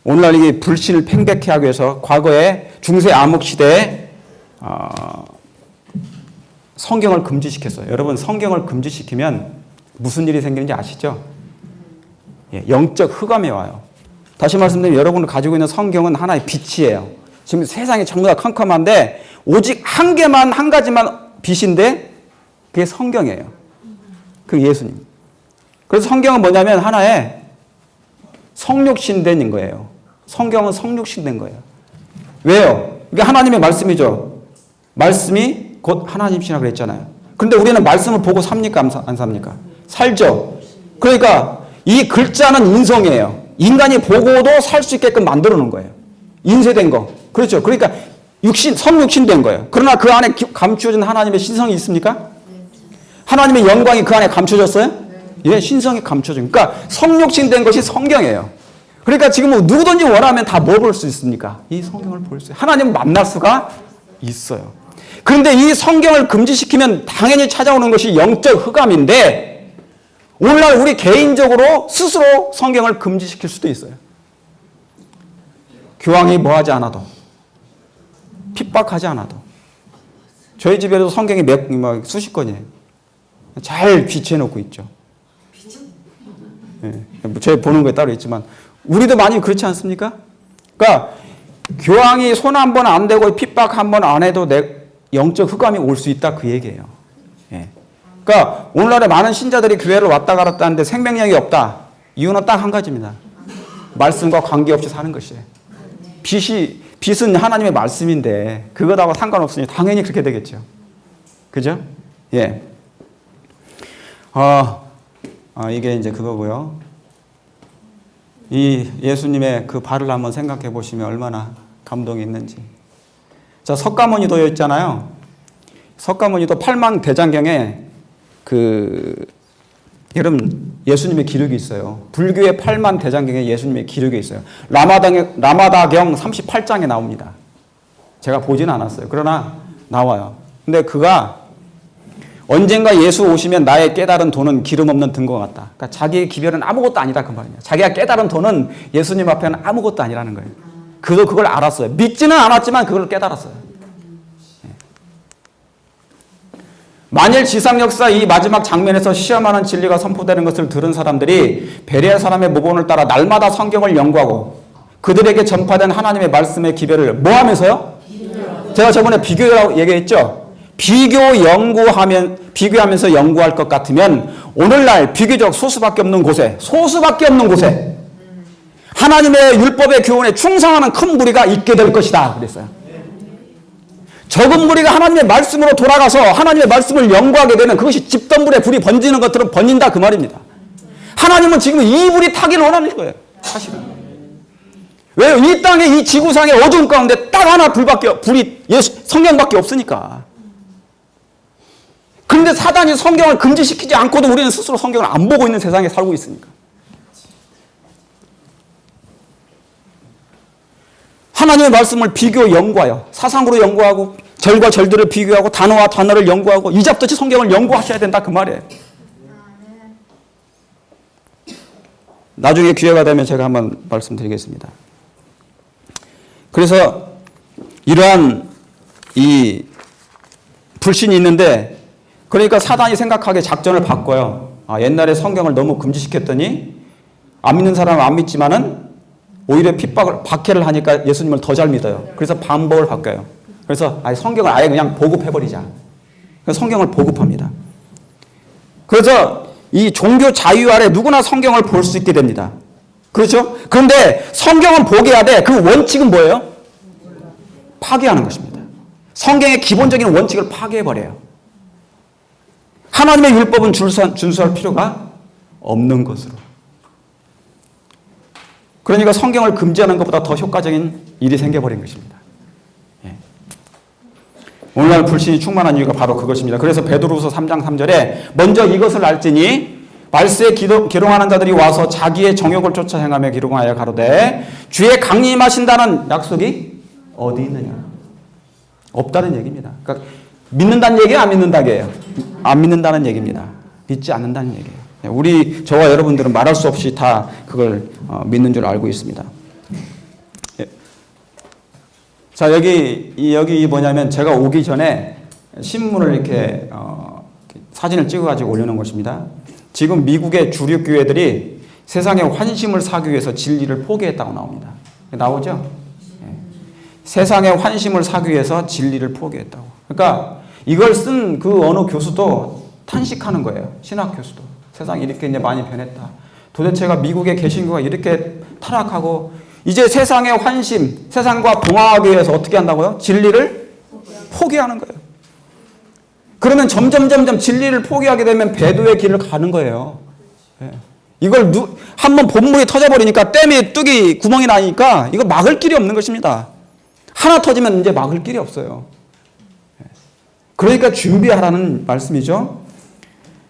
오늘날 이게 불신을 팽배케 하기 위해서 과거에 중세 암흑 시대에 성경을 금지시켰어요. 여러분 성경을 금지시키면 무슨 일이 생기는지 아시죠? 예, 영적 흑암에 와요. 다시 말씀드리면 여러분이 가지고 있는 성경은 하나의 빛이에요. 지금 세상이 전부 다 캄캄한데 오직 한 개만, 한 가지만 빛인데 그게 성경이에요. 그 예수님. 그래서 성경은 뭐냐면 하나의 성육신된 거예요. 성경은 성육신된 거예요. 왜요? 이게 하나님의 말씀이죠. 말씀이 곧 하나님이시라 그랬잖아요. 그런데 우리는 말씀을 보고 삽니까? 안 삽니까? 살죠. 그러니까 이 글자는 인성이에요. 인간이 보고도 살 수 있게끔 만들어 놓은 거예요. 인쇄된 거. 그렇죠. 그러니까 성육신된 거예요. 그러나 그 안에 감추어진 하나님의 신성이 있습니까? 하나님의 영광이 그 안에 감춰졌어요? 예, 신성이 감춰진. 그러니까 성육신된 것이 성경이에요. 그러니까 지금 뭐 누구든지 원하면 다 뭐 볼 수 있습니까? 이 성경을 볼 수 있어요. 하나님을 만날 수가 있어요. 그런데 이 성경을 금지시키면 당연히 찾아오는 것이 영적 흑암인데 오늘날 우리 개인적으로 스스로 성경을 금지시킬 수도 있어요. 교황이 뭐 하지 않아도, 핍박하지 않아도. 저희 집에도 성경이 수십 권이에요. 잘 비치해놓고 있죠. 예, 저희 보는 거에 따로 있지만 우리도 많이 그렇지 않습니까? 그러니까 교황이 손 한 번 안 대고 핍박 한 번 안 해도 영적 흑암이 올 수 있다 그 얘기예요. 예. 그러니까 오늘날에 많은 신자들이 교회를 왔다 갔다 하는데 생명력이 없다. 이유는 딱 한 가지입니다. 말씀과 관계없이 사는 것이에요. 빛은 하나님의 말씀인데 그거하고 상관없으니 당연히 그렇게 되겠죠. 그죠? 예. 이게 이제 그거고요. 이 예수님의 그 발을 한번 생각해 보시면 얼마나 감동이 있는지. 자, 석가모니도 있잖아요. 석가모니도 팔망대장경에 여러분 예수님의 기록이 있어요. 불교의 팔만대장경에 예수님의 기록이 있어요. 라마다경 38장에 나옵니다. 제가 보지는 않았어요. 그러나 나와요. 근데 그가 언젠가 예수 오시면 나의 깨달은 돈은 기름 없는 등과 같다. 그러니까 자기의 기별은 아무것도 아니다 그 말이에요. 자기가 깨달은 돈은 예수님 앞에는 아무것도 아니라는 거예요. 그도 그걸 알았어요. 믿지는 않았지만 그걸 깨달았어요. 만일 지상 역사 이 마지막 장면에서 시험하는 진리가 선포되는 것을 들은 사람들이 베레아 사람의 모본을 따라 날마다 성경을 연구하고 그들에게 전파된 하나님의 말씀의 기별을 뭐 하면서요? 제가 저번에 비교라고 얘기했죠? 비교하면서 연구할 것 같으면 오늘날 비교적 소수밖에 없는 곳에 하나님의 율법의 교훈에 충성하는 큰 무리가 있게 될 것이다 그랬어요. 적은 무리가 하나님의 말씀으로 돌아가서 하나님의 말씀을 연구하게 되는 그것이 집던불에 불이 번지는 것처럼 번진다 그 말입니다. 하나님은 지금 이 불이 타기를 원하는 거예요. 사실은. 왜요? 이 땅에 이 지구상의 어두운 가운데 딱 하나 불이 성경밖에 없으니까. 그런데 사단이 성경을 금지시키지 않고도 우리는 스스로 성경을 안 보고 있는 세상에 살고 있으니까. 하나님의 말씀을 비교 연구하여 사상으로 연구하고 절과 절들을 비교하고 단어와 단어를 연구하고 이잡듯이 성경을 연구하셔야 된다 그 말이에요. 나중에 기회가 되면 제가 한번 말씀드리겠습니다. 그래서 이러한 이 불신이 있는데 그러니까 사단이 생각하기에 작전을 바꿔요. 옛날에 성경을 너무 금지시켰더니 안 믿는 사람은 안 믿지만은 오히려 박해를 하니까 예수님을 더 잘 믿어요. 그래서 방법을 바꿔요. 그래서 성경을 아예 그냥 보급해버리자. 그래서 성경을 보급합니다. 그래서 이 종교 자유 아래 누구나 성경을 볼 수 있게 됩니다. 그렇죠? 그런데 성경은 보게 하되 그 원칙은 뭐예요? 파괴하는 것입니다. 성경의 기본적인 원칙을 파괴해버려요. 하나님의 율법은 준수할 필요가 없는 것으로. 그러니까 성경을 금지하는 것보다 더 효과적인 일이 생겨버린 것입니다. 예. 오늘날 불신이 충만한 이유가 바로 그것입니다. 그래서 베드로후서 3장 3절에 먼저 이것을 알지니 말세에 기롱하는 자들이 와서 자기의 정욕을 쫓아 행하며 기롱하여 가로되 주의 강림하신다는 약속이 어디 있느냐? 없다는 얘기입니다. 그러니까 믿는다는 얘기예요? 안 믿는다는 얘기예요? 안 믿는다는 얘기입니다. 믿지 않는다는 얘기예요. 저와 여러분들은 말할 수 없이 다 그걸 믿는 줄 알고 있습니다. 예. 자, 여기 뭐냐면 제가 오기 전에 신문을 이렇게 사진을 찍어가지고 올려놓은 것입니다. 지금 미국의 주류 교회들이 세상의 환심을 사기 위해서 진리를 포기했다고 나옵니다. 나오죠? 세상의 환심을 사기 위해서 진리를 포기했다고. 그러니까 이걸 쓴 그 어느 교수도 탄식하는 거예요. 신학 교수도. 세상이 이렇게 이제 많이 변했다. 도대체가 미국의 개신교가 이렇게 타락하고 이제 세상의 환심, 세상과 동화하기 위해서 어떻게 한다고요? 진리를 포기하는 거예요. 그러면 점점 진리를 포기하게 되면 배도의 길을 가는 거예요. 이걸 한번 본물이 터져버리니까 댐에 뚝이 구멍이 나니까 이거 막을 길이 없는 것입니다. 하나 터지면 이제 막을 길이 없어요. 그러니까 준비하라는 말씀이죠.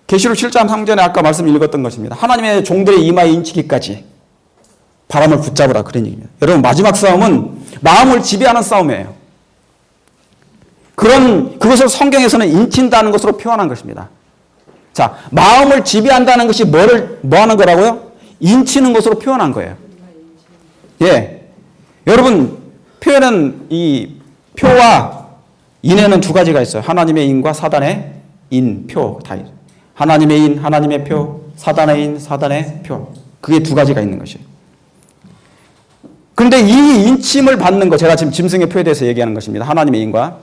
계시록 7장 3절에 아까 말씀 읽었던 것입니다. 하나님의 종들의 이마에 인치기까지 바람을 붙잡으라 그런 얘기입니다. 여러분 마지막 싸움은 마음을 지배하는 싸움이에요. 그것을 성경에서는 인친다는 것으로 표현한 것입니다. 자, 마음을 지배한다는 것이 뭐 하는 거라고요? 인치는 것으로 표현한 거예요. 예. 여러분, 표현은 이 표와 인에는 두 가지가 있어요. 하나님의 인과 사단의 인, 표, 다 있어요. 하나님의 인, 하나님의 표, 사단의 인, 사단의 표. 그게 두 가지가 있는 것이에요. 그런데 이 인침을 받는 것, 제가 지금 짐승의 표에 대해서 얘기하는 것입니다. 하나님의 인과.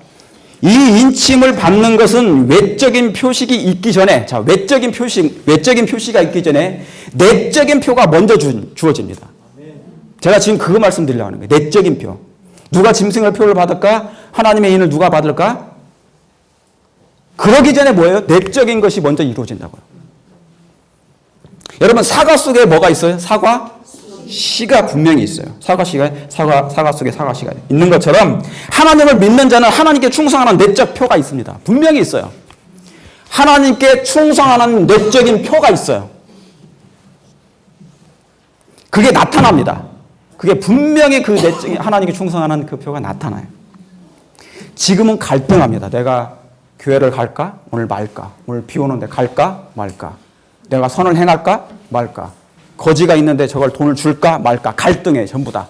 이 인침을 받는 것은 외적인 표식이 있기 전에, 자, 외적인 표시가 있기 전에 내적인 표가 먼저 주어집니다. 제가 지금 그거 말씀드리려고 하는 거예요. 내적인 표. 누가 짐승의 표를 받을까? 하나님의 인을 누가 받을까? 그러기 전에 뭐예요? 내적인 것이 먼저 이루어진다고요. 여러분, 사과 속에 뭐가 있어요? 사과? 씨가 분명히 있어요. 사과 속에 사과 씨가 있는 것처럼 하나님을 믿는 자는 하나님께 충성하는 내적 표가 있습니다. 분명히 있어요. 하나님께 충성하는 내적인 표가 있어요. 그게 나타납니다. 그게 분명히 그 내적인 하나님께 충성하는 그 표가 나타나요. 지금은 갈등합니다. 내가 교회를 갈까? 오늘 말까? 오늘 비 오는데 갈까? 말까? 내가 선을 행할까? 말까? 거지가 있는데 저걸 돈을 줄까 말까 갈등해 전부 다.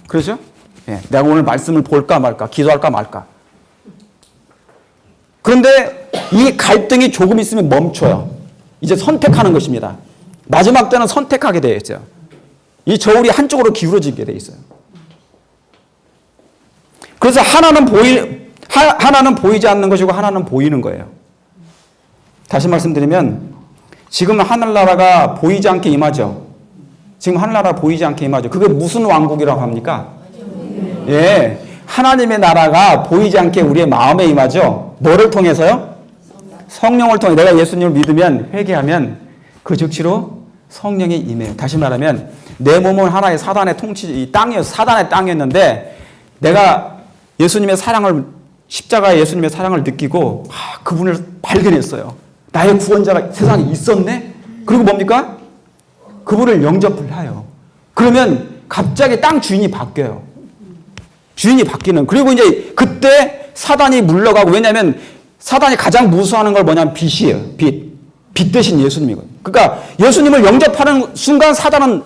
그렇죠? 예, 내가 오늘 말씀을 볼까 말까 기도할까 말까. 그런데 이 갈등이 조금 있으면 멈춰요. 이제 선택하는 것입니다. 마지막 때는 선택하게 되어 있어요. 이 저울이 한쪽으로 기울어지게 되어 있어요. 그래서 하나는 보이지 않는 것이고 하나는 보이는 거예요. 다시 말씀드리면 지금 하늘나라가 보이지 않게 임하죠. 지금 하늘나라 보이지 않게 임하죠. 그게 무슨 왕국이라고 합니까? 예, 하나님의 나라가 보이지 않게 우리의 마음에 임하죠. 뭐를 통해서요? 성령을 통해. 내가 예수님을 믿으면 회개하면 그 즉시로 성령이 임해요. 다시 말하면 내 몸은 하나의 사단의 통치 사단의 땅이었는데 내가 예수님의 사랑을 십자가의 예수님의 사랑을 느끼고 그분을 발견했어요. 나의 구원자가 세상에 있었네? 그리고 뭡니까? 그분을 영접을 해요. 그러면 갑자기 땅 주인이 바뀌어요. 주인이 바뀌는. 그리고 이제 그때 사단이 물러가고, 왜냐하면 사단이 가장 무서워하는 걸 뭐냐면 빛이에요. 빛 대신 예수님이거든요. 그러니까 예수님을 영접하는 순간 사단은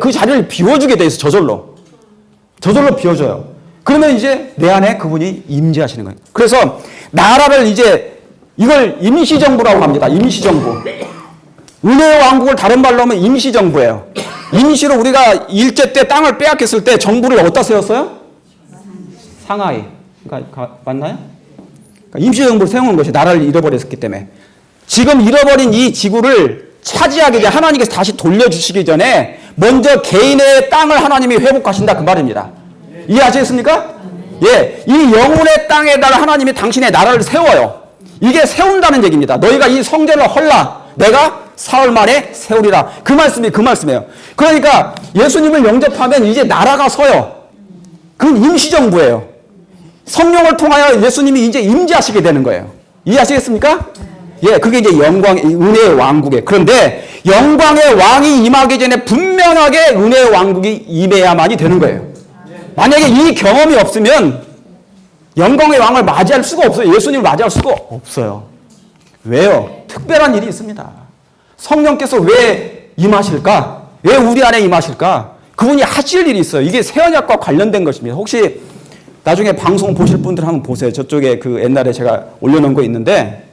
그 자리를 비워주게 돼 있어. 저절로 비워줘요. 그러면 이제 내 안에 그분이 임재하시는 거예요. 그래서 나라를 이제 이걸 임시정부라고 합니다. 임시정부. 은혜의 왕국을 다른 말로 하면 임시정부예요. 임시로 우리가 일제 때 땅을 빼앗겼을 때 정부를 어디다 세웠어요? 상하이. 그러니까 맞나요? 그러니까 임시정부를 세우는 것이 나라를 잃어버렸기 때문에. 지금 잃어버린 이 지구를 차지하기 전에 하나님께서 다시 돌려주시기 전에 먼저 개인의 땅을 하나님이 회복하신다 그 말입니다. 이해하시겠습니까? 예, 이 영혼의 땅에다가 하나님이 당신의 나라를 세워요. 이게 세운다는 얘기입니다. 너희가 이 성전을 헐라 내가 사흘 만에 세우리라. 그 말씀이에요. 그러니까 예수님을 영접하면 이제 나라가 서요. 그건 임시정부예요. 성령을 통하여 예수님이 이제 임재하시게 되는 거예요. 이해하시겠습니까? 예, 그게 이제 은혜의 왕국이에요. 그런데 영광의 왕이 임하기 전에 분명하게 은혜의 왕국이 임해야만이 되는 거예요. 만약에 이 경험이 없으면 영광의 왕을 맞이할 수가 없어요. 예수님을 맞이할 수가 없어요. 왜요? 특별한 일이 있습니다. 성령께서 왜 임하실까? 왜 우리 안에 임하실까? 그분이 하실 일이 있어요. 이게 새언약과 관련된 것입니다. 혹시 나중에 방송 보실 분들 한번 보세요. 저쪽에 그 옛날에 제가 올려놓은 거 있는데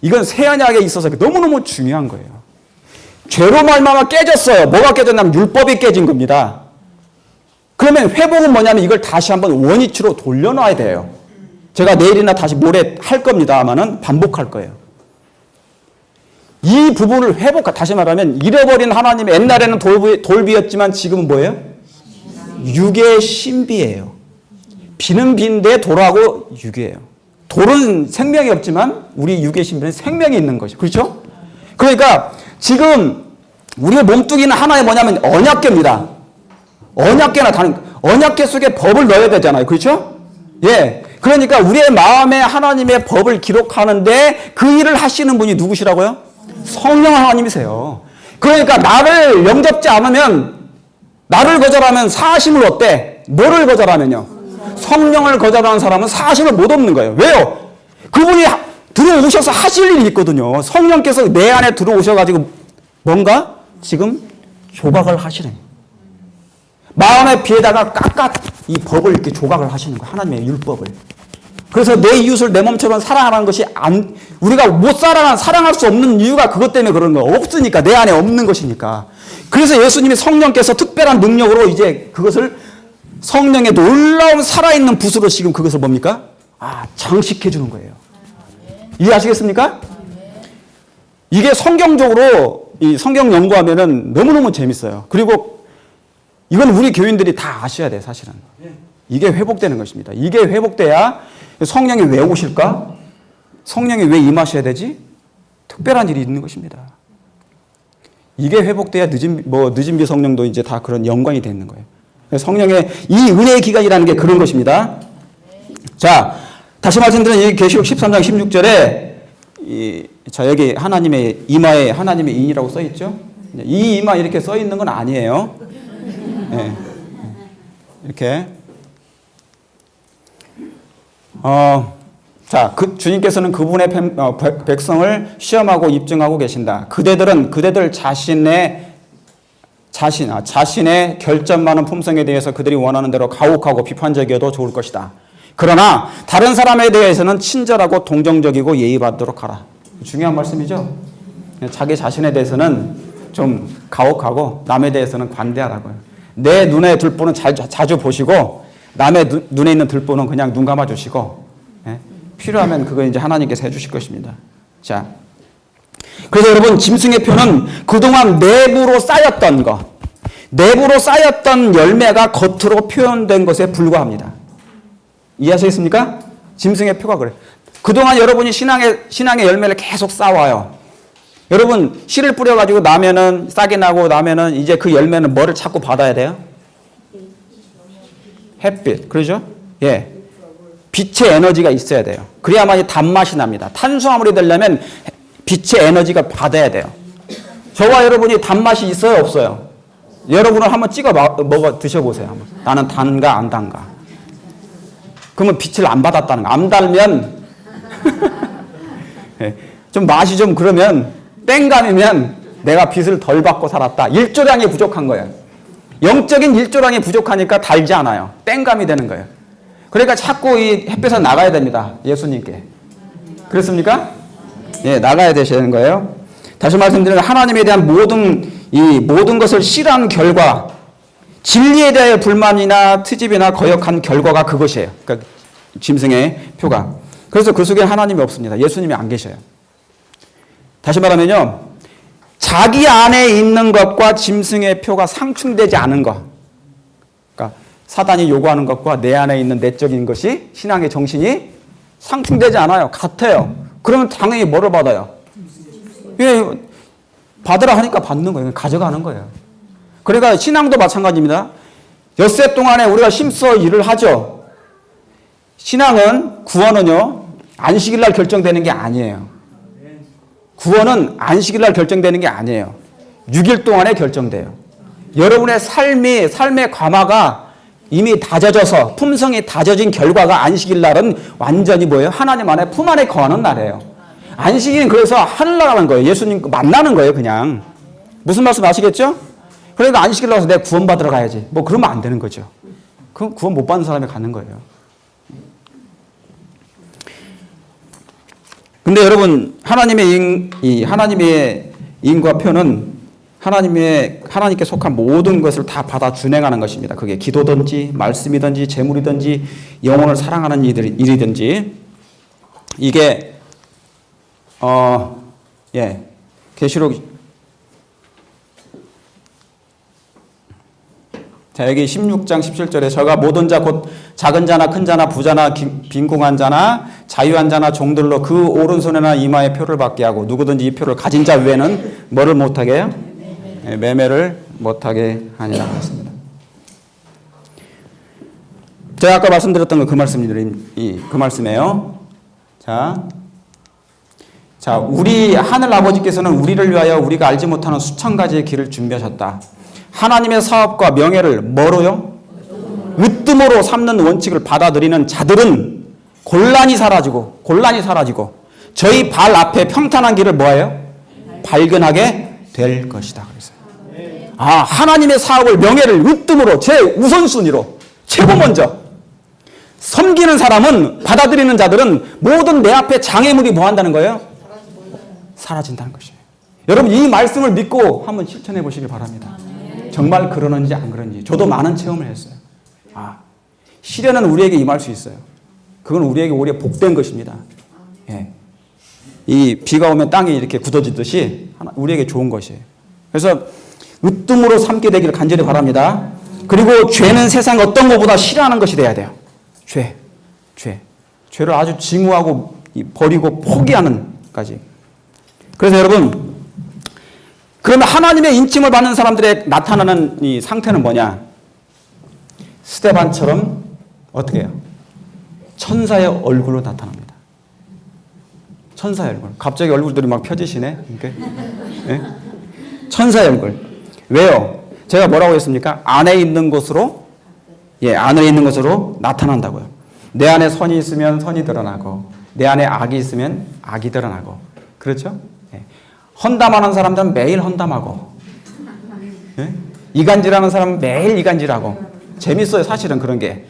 이건 새언약에 있어서 너무너무 중요한 거예요. 죄로 말미암아 깨졌어요. 뭐가 깨졌냐면 율법이 깨진 겁니다. 그러면 회복은 뭐냐면 이걸 다시 한번 원위치로 돌려놔야 돼요. 제가 내일이나 다시 모레 할 겁니다만은 반복할 거예요. 이 부분을 다시 말하면 잃어버린 하나님의 옛날에는 돌비였지만 지금은 뭐예요? 육의 신비예요. 비는 비인데 돌하고 육이에요. 돌은 생명이 없지만 우리 육의 신비는 생명이 있는 것이죠. 그렇죠? 그러니까 지금 우리의 몸뚱이는 하나의 뭐냐면 언약궤입니다. 언약궤나 다른 언약궤 속에 법을 넣어야 되잖아요. 그렇죠? 예. 그러니까 우리의 마음에 하나님의 법을 기록하는데 그 일을 하시는 분이 누구시라고요? 성령 하나님이세요. 그러니까 나를 영접지 않으면 나를 거절하면 사심을 얻대. 뭐를 거절하면요? 성령을 거절하는 사람은 사심을 못 얻는 거예요. 왜요? 그분이 들어오셔서 하실 일이 있거든요. 성령께서 내 안에 들어오셔가지고 뭔가 지금 조각을 하시는 마음의 비에다가 깎아 이 법을 이렇게 조각을 하시는 거예요. 하나님의 율법을. 그래서 내 이웃을 내 몸처럼 사랑하라는 것이 우리가 못 사랑할 수 없는 이유가 그것 때문에 그런 거예요. 없으니까. 내 안에 없는 것이니까. 그래서 예수님이 성령께서 특별한 능력으로 이제 그것을 성령의 놀라운 살아있는 붓으로 지금 그것을 뭡니까? 장식해 주는 거예요. 이해하시겠습니까? 이게 성경적으로 이 성경 연구하면은 너무너무 재밌어요. 그리고 이건 우리 교인들이 다 아셔야 돼요, 사실은. 이게 회복되는 것입니다. 이게 회복돼야 성령이 왜 오실까? 성령이 왜 임하셔야 되지? 특별한 일이 있는 것입니다. 이게 회복돼야 늦은 비성령도 이제 다 그런 연관이 되는 거예요. 성령의 이 은혜의 기간이라는 게 그런 것입니다. 자, 다시 말씀드리면 이 계시록 13장 16절에 자, 여기 하나님의 이마에 하나님의 인이라고 써 있죠? 이 이마 이렇게 써 있는 건 아니에요. 네. 이렇게. 자, 주님께서는 그분의 백성을 시험하고 입증하고 계신다. 그대들 자신의 결점 많은 품성에 대해서 그들이 원하는 대로 가혹하고 비판적이어도 좋을 것이다. 그러나 다른 사람에 대해서는 친절하고 동정적이고 예의받도록 하라. 중요한 말씀이죠. 자기 자신에 대해서는 좀 가혹하고 남에 대해서는 관대하라고요. 내 눈에 들보는 자주 보시고 남의 눈에 있는 들보는 그냥 눈 감아주시고, 예? 필요하면 그거 이제 하나님께서 해주실 것입니다. 자, 그래서 여러분 짐승의 표는 그동안 내부로 쌓였던 열매가 겉으로 표현된 것에 불과합니다. 이해하시겠습니까? 짐승의 표가 그래. 그동안 여러분이 신앙의 열매를 계속 쌓아와요. 여러분 씨를 뿌려가지고 나면은 싹이 나고 나면은 이제 그 열매는 뭐를 자꾸 받아야 돼요? 햇빛, 그러죠? 예, 빛의 에너지가 있어야 돼요. 그래야만 단맛이 납니다. 탄수화물이 되려면 빛의 에너지가 받아야 돼요. 저와 여러분이 단맛이 있어요, 없어요? 여러분은 한번 찍어 먹어 드셔보세요. 나는 단가 안 단가? 그러면 빛을 안 받았다는 거. 안 달면 좀 맛이 좀 그러면 땡감이면 내가 빛을 덜 받고 살았다. 일조량이 부족한 거예요. 영적인 일조량이 부족하니까 달지 않아요. 땡감이 되는 거예요. 그러니까 자꾸 이 햇볕에 나가야 됩니다. 예수님께. 그렇습니까? 예, 나가야 되시는 거예요. 다시 말씀드리면 하나님에 대한 모든 것을 싫어한 결과, 진리에 대해 불만이나 트집이나 거역한 결과가 그것이에요. 그러니까 짐승의 표가. 그래서 그 속에 하나님이 없습니다. 예수님이 안 계셔요. 다시 말하면요, 자기 안에 있는 것과 짐승의 표가 상충되지 않은 것, 그러니까 사단이 요구하는 것과 내 안에 있는 내적인 것이 신앙의 정신이 상충되지 않아요. 같아요. 그러면 당연히 뭐를 받아요? 예, 받으라 하니까 받는 거예요. 가져가는 거예요. 그러니까 신앙도 마찬가지입니다. 엿새 동안에 우리가 힘써 일을 하죠. 신앙은, 구원은요, 안식일 날 결정되는 게 아니에요. 구원은 안식일 날 결정되는 게 아니에요. 6일 동안에 결정돼요. 여러분의 삶의 감화가 이미 다져져서 품성이 다져진 결과가 안식일 날은 완전히 뭐예요? 하나님 안에 품 안에 거하는 날이에요. 안식일은 그래서 하늘 나가는 거예요. 예수님 만나는 거예요, 그냥. 무슨 말씀 아시겠죠? 그러니까 안식일 나가서 내가 구원 받으러 가야지. 뭐 그러면 안 되는 거죠. 그럼 구원 못 받는 사람이 가는 거예요. 근데 여러분, 하나님의 인과 표는 하나님께 속한 모든 것을 다 받아 준행하는 것입니다. 그게 기도든지 말씀이든지 재물이든지 영혼을 사랑하는 일이든지 이게 계시록 자, 여기 16장 17절에 저가 모든 자 곧 작은 자나 큰 자나 부자나 빈궁한 자나 자유한 자나 종들로 그 오른손이나 이마에 표를 받게 하고 누구든지 이 표를 가진 자 외에는 뭐를 못하게 해요? 매매를 못하게 하니라 했습니다. 제가 아까 말씀드렸던 그 말씀이에요. 자, 우리 하늘 아버지께서는 우리를 위하여 우리가 알지 못하는 수천 가지의 길을 준비하셨다. 하나님의 사업과 명예를 뭐로요? 으뜸으로 삼는 원칙을 받아들이는 자들은 곤란이 사라지고 저희 발 앞에 평탄한 길을 뭐예요? 발견하게 될 것이다. 그랬어요. 하나님의 사업을 명예를 으뜸으로 제 우선순위로 최고 먼저 섬기는 사람은 받아들이는 자들은 모든 내 앞에 장애물이 뭐 한다는 거예요? 사라진다는 것이에요. 여러분 이 말씀을 믿고 한번 실천해 보시길 바랍니다. 정말 그러는지 안 그런지 저도 많은 체험을 했어요. 시련은 우리에게 임할 수 있어요. 그건 우리에게 오히려 복된 것입니다. 이 비가 오면 땅이 이렇게 굳어지듯이 우리에게 좋은 것이에요. 그래서 으뜸으로 삼게 되기를 간절히 바랍니다. 그리고 죄는 세상 어떤 것보다 싫어하는 것이 돼야 돼요. 죄를 아주 증오하고 버리고 포기하는까지. 그래서 여러분 그러면 하나님의 인침을 받는 사람들의 나타나는 이 상태는 뭐냐? 스데반처럼 어떻게 해요? 천사의 얼굴로 나타납니다. 천사의 얼굴. 갑자기 얼굴들이 막 펴지시네. 네? 천사의 얼굴. 왜요? 제가 뭐라고 했습니까? 안에 있는 것으로 나타난다고요. 내 안에 선이 있으면 선이 드러나고 내 안에 악이 있으면 악이 드러나고 그렇죠? 헌담하는 사람들은 매일 헌담하고 이간질하는 사람은 매일 이간질하고 재밌어요. 사실은 그런 게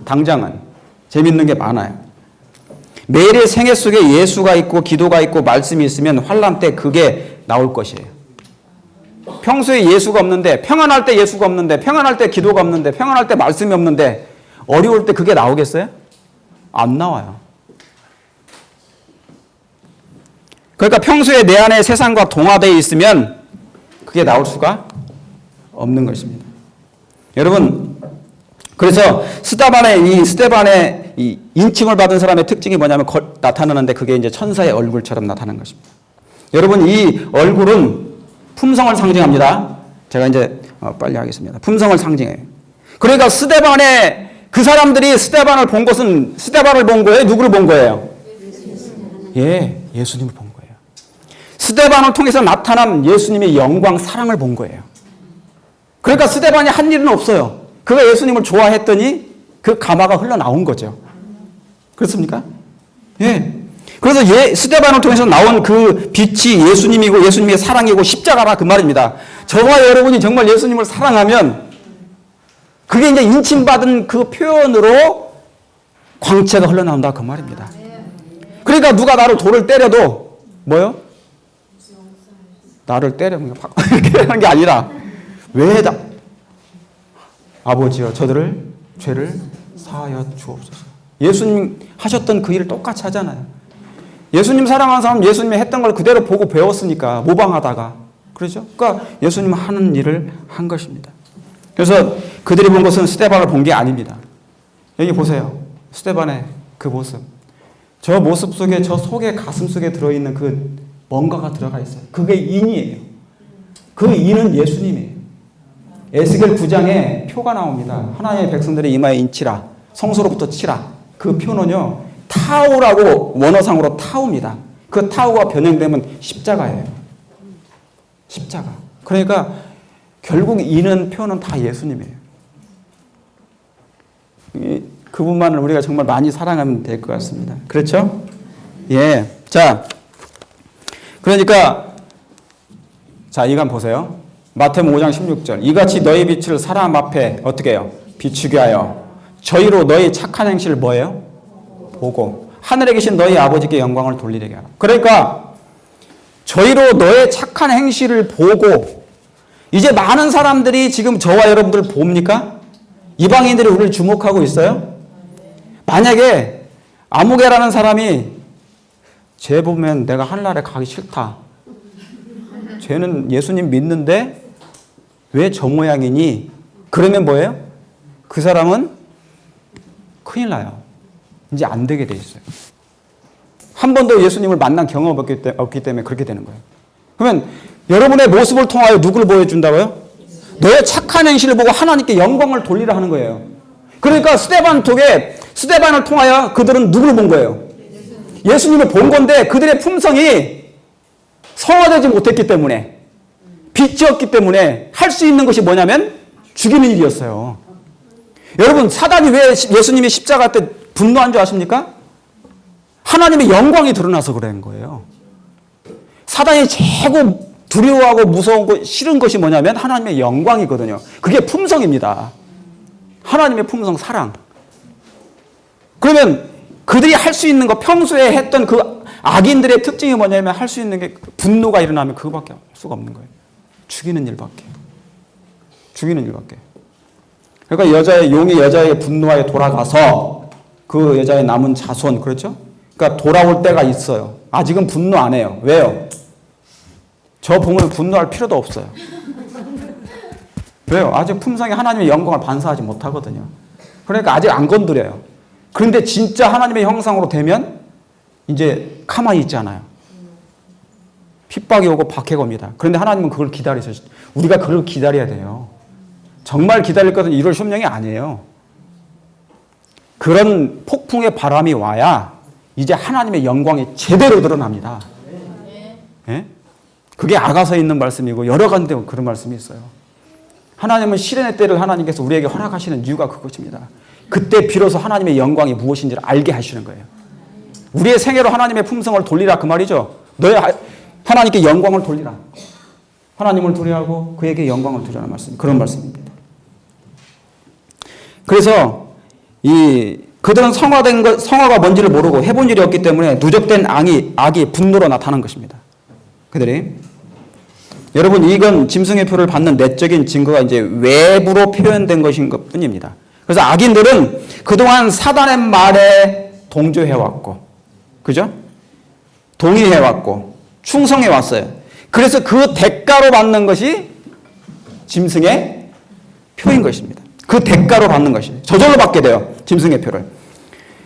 당장은 재밌는 게 많아요. 매일의 생애 속에 예수가 있고 기도가 있고 말씀이 있으면 환난 때 그게 나올 것이에요. 평소에 예수가 없는데 평안할 때 예수가 없는데 평안할 때 기도가 없는데 평안할 때 말씀이 없는데 어려울 때 그게 나오겠어요? 안 나와요. 그러니까 평소에 내 안에 세상과 동화되어 있으면 그게 나올 수가 없는 것입니다. 여러분, 그래서 스데반의 이 인칭을 받은 사람의 특징이 뭐냐면 나타나는데 그게 이제 천사의 얼굴처럼 나타나는 것입니다. 여러분, 이 얼굴은 품성을 상징합니다. 제가 이제 빨리 하겠습니다. 품성을 상징해요. 그러니까 그 사람들이 스데반을 본 것은 스데반을 본 거예요? 누구를 본 거예요? 예수님을 본 거예요. 스데반을 통해서 나타난 예수님의 영광, 사랑을 본 거예요. 그러니까 스데반이 한 일은 없어요. 그가 예수님을 좋아했더니 그 가마가 흘러나온 거죠. 그렇습니까? 그래서 스데반을 통해서 나온 그 빛이 예수님이고 예수님의 사랑이고 십자가라 그 말입니다. 저와 여러분이 정말 예수님을 사랑하면 그게 이제 인침받은 그 표현으로 광채가 흘러나온다 그 말입니다. 그러니까 누가 나를 돌을 때려도 뭐요? 나를 때리는 이렇게 하는 게 아니라 아버지여 저들을 죄를 사하여 주옵소서. 예수님 하셨던 그 일을 똑같이 하잖아요. 예수님 사랑하는 사람은 예수님이 했던 걸 그대로 보고 배웠으니까 모방하다가 그렇죠? 그러니까 예수님 하는 일을 한 것입니다. 그래서 그들이 본 것은 스데반을 본 게 아닙니다. 여기 보세요. 스데반의 그 모습. 저 모습 속에 저 속에 가슴 속에 들어있는 그 뭔가가 들어가 있어요. 그게 인이에요. 그 인은 예수님이에요. 에스겔 9장에 표가 나옵니다. 하나님의 백성들의 이마에 인치라. 성소로부터 치라. 그 표는요. 타우라고 원어상으로 타우입니다. 그 타우가 변형되면 십자가예요. 십자가. 그러니까 결국 인은 표는 다 예수님이에요. 그분만을 우리가 정말 많이 사랑하면 될 것 같습니다. 그렇죠? 자, 그러니까 이건 보세요. 마태복음 5장 16절. 이같이 너희 빛을 사람 앞에 어떻게 해요? 비추게 하여 저희로 너희 착한 행실을 뭐예요? 보고 하늘에 계신 너희 아버지께 영광을 돌리게 하라. 그러니까 저희로 너의 착한 행실을 보고 이제 많은 사람들이 지금 저와 여러분들 봅니까? 이방인들이 우리를 주목하고 있어요? 만약에 아무개라는 사람이 쟤 보면 내가 하늘나라에 가기 싫다. 쟤는 예수님 믿는데 왜 저 모양이니? 그러면 뭐예요? 그 사람은 큰일 나요. 이제 안 되게 돼 있어요. 한 번도 예수님을 만난 경험 없기 때문에 그렇게 되는 거예요. 그러면 여러분의 모습을 통하여 누구를 보여준다고요? 너의 착한 행실을 보고 하나님께 영광을 돌리라 하는 거예요. 그러니까 스데반을 통하여 그들은 누구를 본 거예요? 예수님을 본 건데 그들의 품성이 성화되지 못했기 때문에, 빛이 없기 때문에 할 수 있는 것이 뭐냐면 죽이는 일이었어요. 여러분, 사단이 왜 예수님이 십자가 때 분노한 줄 아십니까? 하나님의 영광이 드러나서 그런 거예요. 사단이 최고 두려워하고 무서운 거 싫은 것이 뭐냐면 하나님의 영광이거든요. 그게 품성입니다. 하나님의 품성, 사랑. 그러면 그들이 할 수 있는 거, 평소에 했던 그 악인들의 특징이 뭐냐면 할 수 있는 게 분노가 일어나면 그거밖에 할 수가 없는 거예요. 죽이는 일밖에. 죽이는 일밖에. 그러니까 용이 여자의 분노에 돌아가서 그 여자의 남은 자손, 그렇죠? 그러니까 돌아올 때가 있어요. 아직은 분노 안 해요. 왜요? 저 보면 분노할 필요도 없어요. 왜요? 아직 품성이 하나님의 영광을 반사하지 못하거든요. 그러니까 아직 안 건드려요. 그런데 진짜 하나님의 형상으로 되면 이제 가만히 있지 않아요. 핍박이 오고 박해가 옵니다. 그런데 하나님은 그걸 기다리셔. 우리가 그걸 기다려야 돼요. 정말 기다릴 것은 1월 숑령이 아니에요. 그런 폭풍의 바람이 와야 이제 하나님의 영광이 제대로 드러납니다. 예? 그게 아가서에 있는 말씀이고 여러 가지 그런 말씀이 있어요. 하나님은 시련의 때를 하나님께서 우리에게 허락하시는 이유가 그것입니다. 그때 비로소 하나님의 영광이 무엇인지를 알게 하시는 거예요. 우리의 생애로 하나님의 품성을 돌리라 그 말이죠. 너의 하나님께 영광을 돌리라. 하나님을 두려워하고 그에게 영광을 두려는 말씀, 그런 말씀입니다. 그래서 그들은 성화가 뭔지를 모르고 해본 일이 없기 때문에 누적된 악이 분노로 나타난 것입니다. 그들이. 여러분, 이건 짐승의 표를 받는 내적인 증거가 이제 외부로 표현된 것인 것 뿐입니다. 그래서 악인들은 그동안 사단의 말에 동조해왔고, 그죠? 동의해왔고, 충성해왔어요. 그래서 그 대가로 받는 것이 짐승의 표인 것입니다. 그 대가로 받는 것이에요. 저절로 받게 돼요. 짐승의 표를.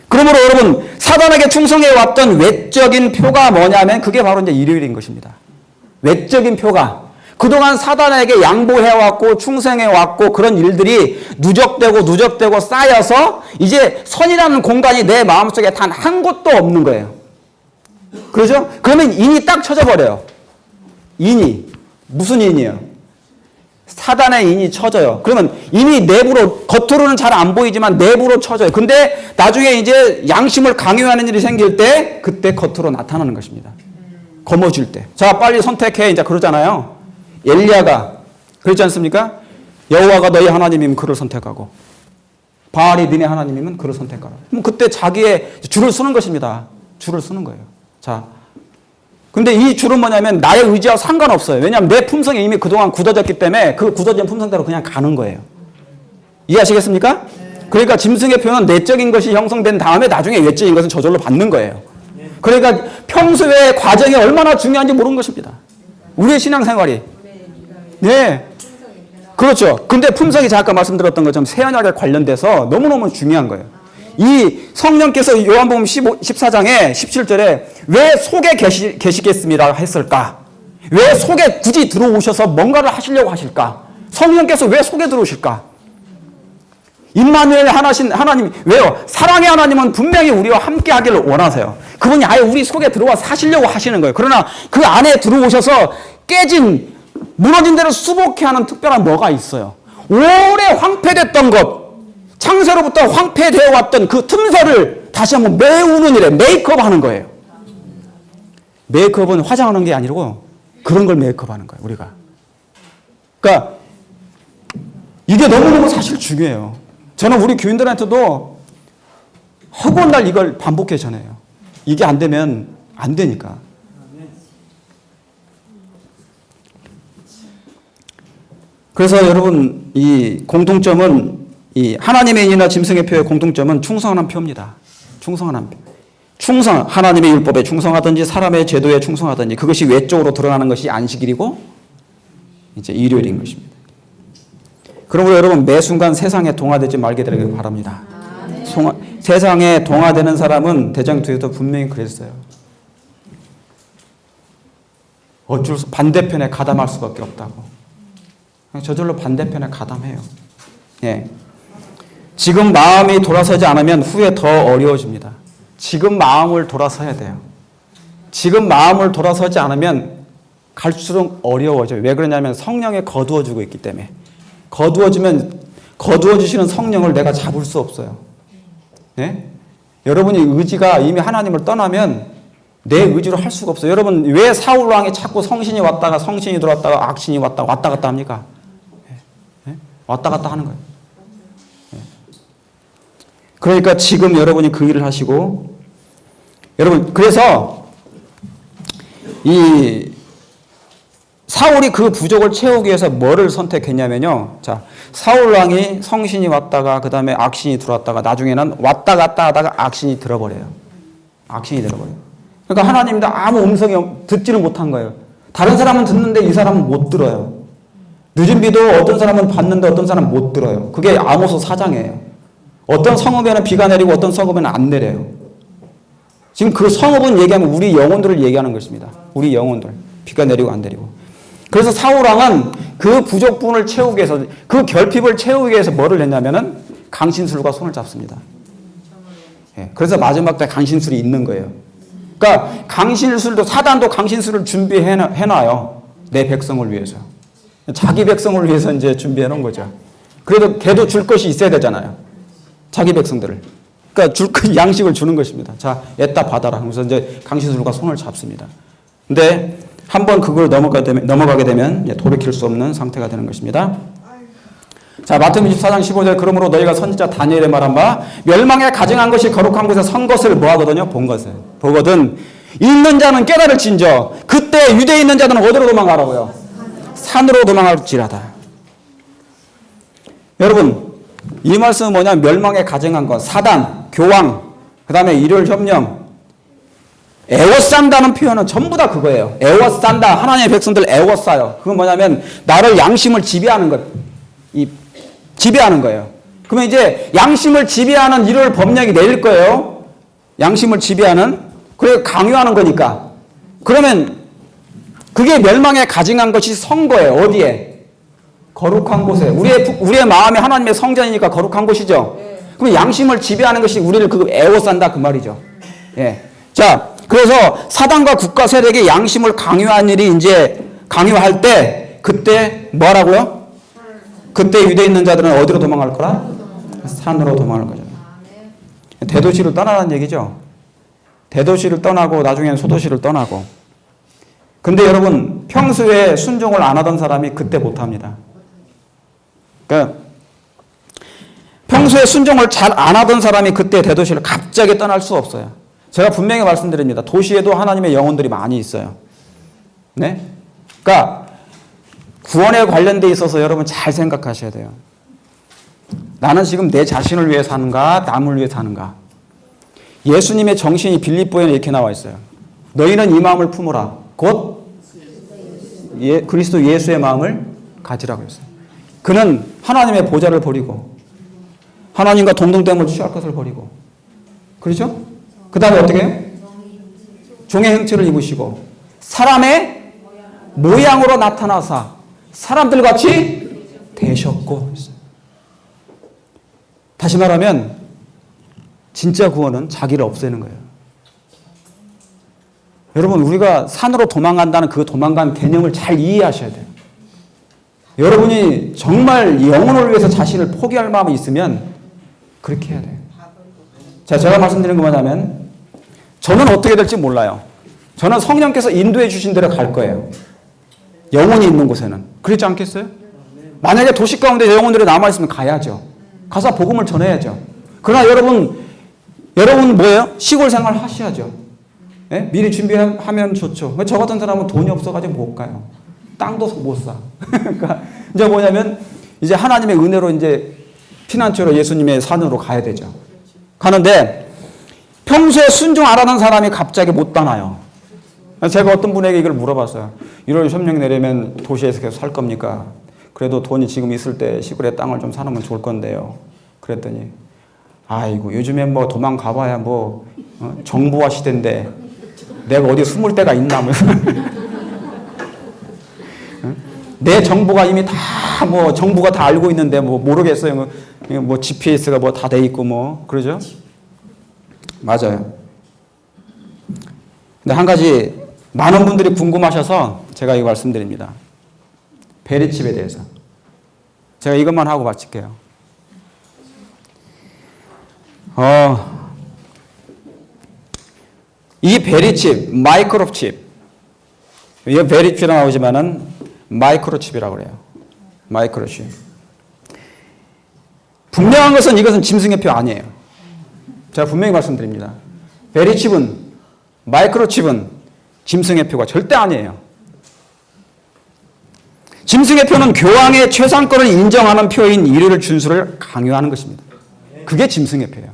그러므로 여러분, 사단에게 충성해왔던 외적인 표가 뭐냐면 그게 바로 이제 일요일인 것입니다. 외적인 표가 그동안 사단에게 양보해왔고 충성해왔고 그런 일들이 누적되고 쌓여서 이제 선이라는 공간이 내 마음속에 단 한 곳도 없는 거예요. 그렇죠? 그러면 인이 딱 쳐져버려요. 인이. 무슨 인이에요? 사단의 인이 쳐져요. 그러면 인이 내부로, 겉으로는 잘 안 보이지만 내부로 쳐져요. 근데 나중에 이제 양심을 강요하는 일이 생길 때 그때 겉으로 나타나는 것입니다. 거머쥘 때. 자, 빨리 선택해. 이제 그러잖아요. 엘리야가 그렇지 않습니까? 여호와가 너희 하나님이면 그를 선택하고 바알이 너네 하나님이면 그를 선택하라. 그럼 그때 자기의 줄을 서는 것입니다. 줄을 서는 거예요. 자, 근데 이 줄은 뭐냐면 나의 의지와 상관없어요. 왜냐하면 내 품성이 이미 그동안 굳어졌기 때문에 그 굳어진 품성대로 그냥 가는 거예요. 이해하시겠습니까? 그러니까 짐승의 표는 내적인 것이 형성된 다음에 나중에 외적인 것은 저절로 받는 거예요. 그러니까 평소의 과정이 얼마나 중요한지 모르는 것입니다. 우리의 신앙생활이. 네. 그렇죠. 근데 품성이 제가 아까 말씀드렸던 것처럼 새 언약에 관련돼서 너무너무 중요한 거예요. 이 성령께서 요한복음 14장에 17절에 왜 속에 계시겠습니다 했을까? 왜 속에 굳이 들어오셔서 뭔가를 하시려고 하실까? 성령께서 왜 속에 들어오실까? 임마누엘 하나님, 왜요? 사랑의 하나님은 분명히 우리와 함께 하기를 원하세요. 그분이 아예 우리 속에 들어와 사시려고 하시는 거예요. 그러나 그 안에 들어오셔서 깨진, 무너진 데를 수복해 하는 특별한 뭐가 있어요. 오래 황폐됐던 것, 창세로부터 황폐되어 왔던 그 틈새를 다시 한번 메우는 일에 메이크업 하는 거예요. 메이크업은 화장하는 게 아니고 그런 걸 메이크업 하는 거예요, 우리가. 그러니까 이게 너무너무 사실 중요해요. 저는 우리 교인들한테도 허구한 날 이걸 반복해 전해요. 이게 안 되면 안 되니까. 그래서 여러분 이 공통점은 이 하나님의 인이나 짐승의 표의 공통점은 충성하는 표입니다. 충성하는 표. 충성, 하나님의 율법에 충성하든지 사람의 제도에 충성하든지 그것이 외적으로 드러나는 것이 안식일이고 이제 일요일인 것입니다. 그러므로 여러분 매 순간 세상에 동화되지 말게 되길 바랍니다. 세상에 동화되는 사람은 대장투에도 분명히 그랬어요. 어쩔 수 반대편에 가담할 수밖에 없다고. 저절로 반대편에 가담해요. 예. 지금 마음이 돌아서지 않으면 후에 더 어려워집니다. 지금 마음을 돌아서야 돼요. 지금 마음을 돌아서지 않으면 갈수록 어려워져요. 왜 그러냐면 성령에 거두어주고 있기 때문에. 거두어주시는 성령을 내가 잡을 수 없어요. 네? 여러분이 의지가 이미 하나님을 떠나면 내 의지로 할 수가 없어요. 여러분 왜 사울 왕이 자꾸 성신이 왔다가 성신이 들어왔다가 악신이 왔다 갔다 합니까? 네? 왔다 갔다 하는 거예요. 네. 그러니까 지금 여러분이 그 일을 하시고 여러분 그래서 이 사울이 그 부족을 채우기 위해서 뭐를 선택했냐면요. 자, 사울 왕이 성신이 왔다가 그 다음에 악신이 들어왔다가 나중에는 왔다 갔다 하다가 악신이 들어버려요. 악신이 들어버려요. 그러니까 하나님도 아무 음성이 듣지를 못한 거예요. 다른 사람은 듣는데 이 사람은 못 들어요. 늦은 비도 어떤 사람은 받는데 어떤 사람은 못 들어요. 그게 아모스 4장이에요. 어떤 성읍에는 비가 내리고 어떤 성읍에는 안 내려요. 지금 그 성읍은 얘기하면 우리 영혼들을 얘기하는 것입니다. 우리 영혼들. 비가 내리고 안 내리고. 그래서 사울왕은 그 부족분을 채우기 위해서 그 결핍을 채우기 위해서 뭐를 했냐면은 강신술과 손을 잡습니다. 예, 그래서 마지막 때 강신술이 있는 거예요. 그러니까 강신술도 사단도 강신술을 준비해놔요. 내 백성을 위해서. 자기 백성을 위해서 이제 준비해 놓은 거죠. 그래도 걔도 줄 것이 있어야 되잖아요. 자기 백성들을. 그러니까 양식을 주는 것입니다. 자, 애따 받아라 하면서 이제 강신술과 손을 잡습니다. 근데 한번 그걸 넘어가게 되면 돌이킬 수 없는 상태가 되는 것입니다. 자, 마태복음 24장 15절 그러므로 너희가 선지자 다니엘의 말한 바 멸망에 가증한 것이 거룩한 곳에 선 것을 뭐 하거든요? 본 것을. 보거든 읽는 자는 깨달을진저 그때 유대에 있는 자들은 어디로 도망가라고요? 산으로 도망할지라다. 여러분 이 말씀은 뭐냐면 멸망에 가증한 것, 사단, 교황, 그 다음에 일요일 협령, 애워싼다는 표현은 전부 다 그거예요. 애워싼다. 하나님의 백성들 애워싸요. 그건 뭐냐면 나를 양심을 지배하는 것. 지배하는 거예요. 그러면 이제 양심을 지배하는 일요일 법령이 내릴 거예요. 양심을 지배하는. 그래 강요하는 거니까. 그러면 그게 멸망에 가증한 것이 선거예요. 어디에? 거룩한 곳에. 우리의 마음이 하나님의 성전이니까 거룩한 곳이죠. 그럼 양심을 지배하는 것이 우리를 애워싼다 그 말이죠. 예. 자, 그래서 사단과 국가 세력이 양심을 강요한 일이 이제 강요할 때 그때 뭐라고요? 그때 유대에 있는 자들은 어디로 도망갈 거라? 산으로 도망갈 거죠. 대도시를 떠나라는 얘기죠. 대도시를 떠나고 나중에는 소도시를 떠나고. 근데 여러분 평소에 순종을 안 하던 사람이 그때 못합니다. 그러니까 평소에 순종을 잘 안 하던 사람이 그때 대도시를 갑자기 떠날 수 없어요. 제가 분명히 말씀드립니다. 도시에도 하나님의 영혼들이 많이 있어요. 네? 그러니까 구원에 관련돼 있어서 여러분 잘 생각하셔야 돼요. 나는 지금 내 자신을 위해 사는가 남을 위해 사는가. 예수님의 정신이 빌립보에는 이렇게 나와 있어요. 너희는 이 마음을 품으라. 곧 그리스도 예수의 마음을 가지라고 했어요. 그는 하나님의 보좌를 버리고 하나님과 동등됨을 취할 것을 버리고 그렇죠? 그 다음에 어떻게 해요? 종의 형체를 입으시고 사람의 모양으로 나타나사 사람들 같이 되셨고. 다시 말하면 진짜 구원은 자기를 없애는 거예요. 여러분 우리가 산으로 도망간다는 그 도망간 개념을 잘 이해하셔야 돼요. 여러분이 정말 영혼을 위해서 자신을 포기할 마음이 있으면 그렇게 해야 돼요. 자, 제가 말씀드리는 거 뭐냐면 저는 어떻게 될지 몰라요. 저는 성령께서 인도해 주신 대로 갈 거예요. 영혼이 있는 곳에는. 그렇지 않겠어요? 만약에 도시 가운데 영혼들이 남아있으면 가야죠. 가서 복음을 전해야죠. 그러나 여러분 뭐예요? 시골 생활 하셔야죠. 예? 미리 준비하면 좋죠. 저 같은 사람은 돈이 없어가지고 못 가요. 땅도 못 사. 그러니까 이제 뭐냐면 이제 하나님의 은혜로 이제 피난처로 예수님의 산으로 가야 되죠. 가는데 평소에 순종 안 하는 사람이 갑자기 못 떠나요. 제가 어떤 분에게 이걸 물어봤어요. 1월 협령 내려면 도시에서 계속 살 겁니까? 그래도 돈이 지금 있을 때 시골에 땅을 좀 사놓으면 좋을 건데요. 그랬더니 아이고 요즘엔 뭐 도망가봐야 뭐 정보화 시대인데 내가 어디 숨을 데가 있나 뭐. 내 정보가 이미 다 뭐 정부가 다 알고 있는데 뭐 모르겠어요. 뭐 GPS가 뭐 다 돼 있고 뭐 그러죠. 맞아요. 근데 한 가지 많은 분들이 궁금하셔서 제가 이거 말씀드립니다. 베리칩에 대해서. 제가 이것만 하고 마칠게요. 이 베리칩, 마이크로칩. 이거 베리칩이라고 나오지만은 마이크로칩이라고 그래요. 마이크로칩. 분명한 것은 이것은 짐승의 표 아니에요. 제가 분명히 말씀드립니다. 베리칩은, 마이크로칩은 짐승의 표가 절대 아니에요. 짐승의 표는 교황의 최상권을 인정하는 표인 이를 준수를 강요하는 것입니다. 그게 짐승의 표예요.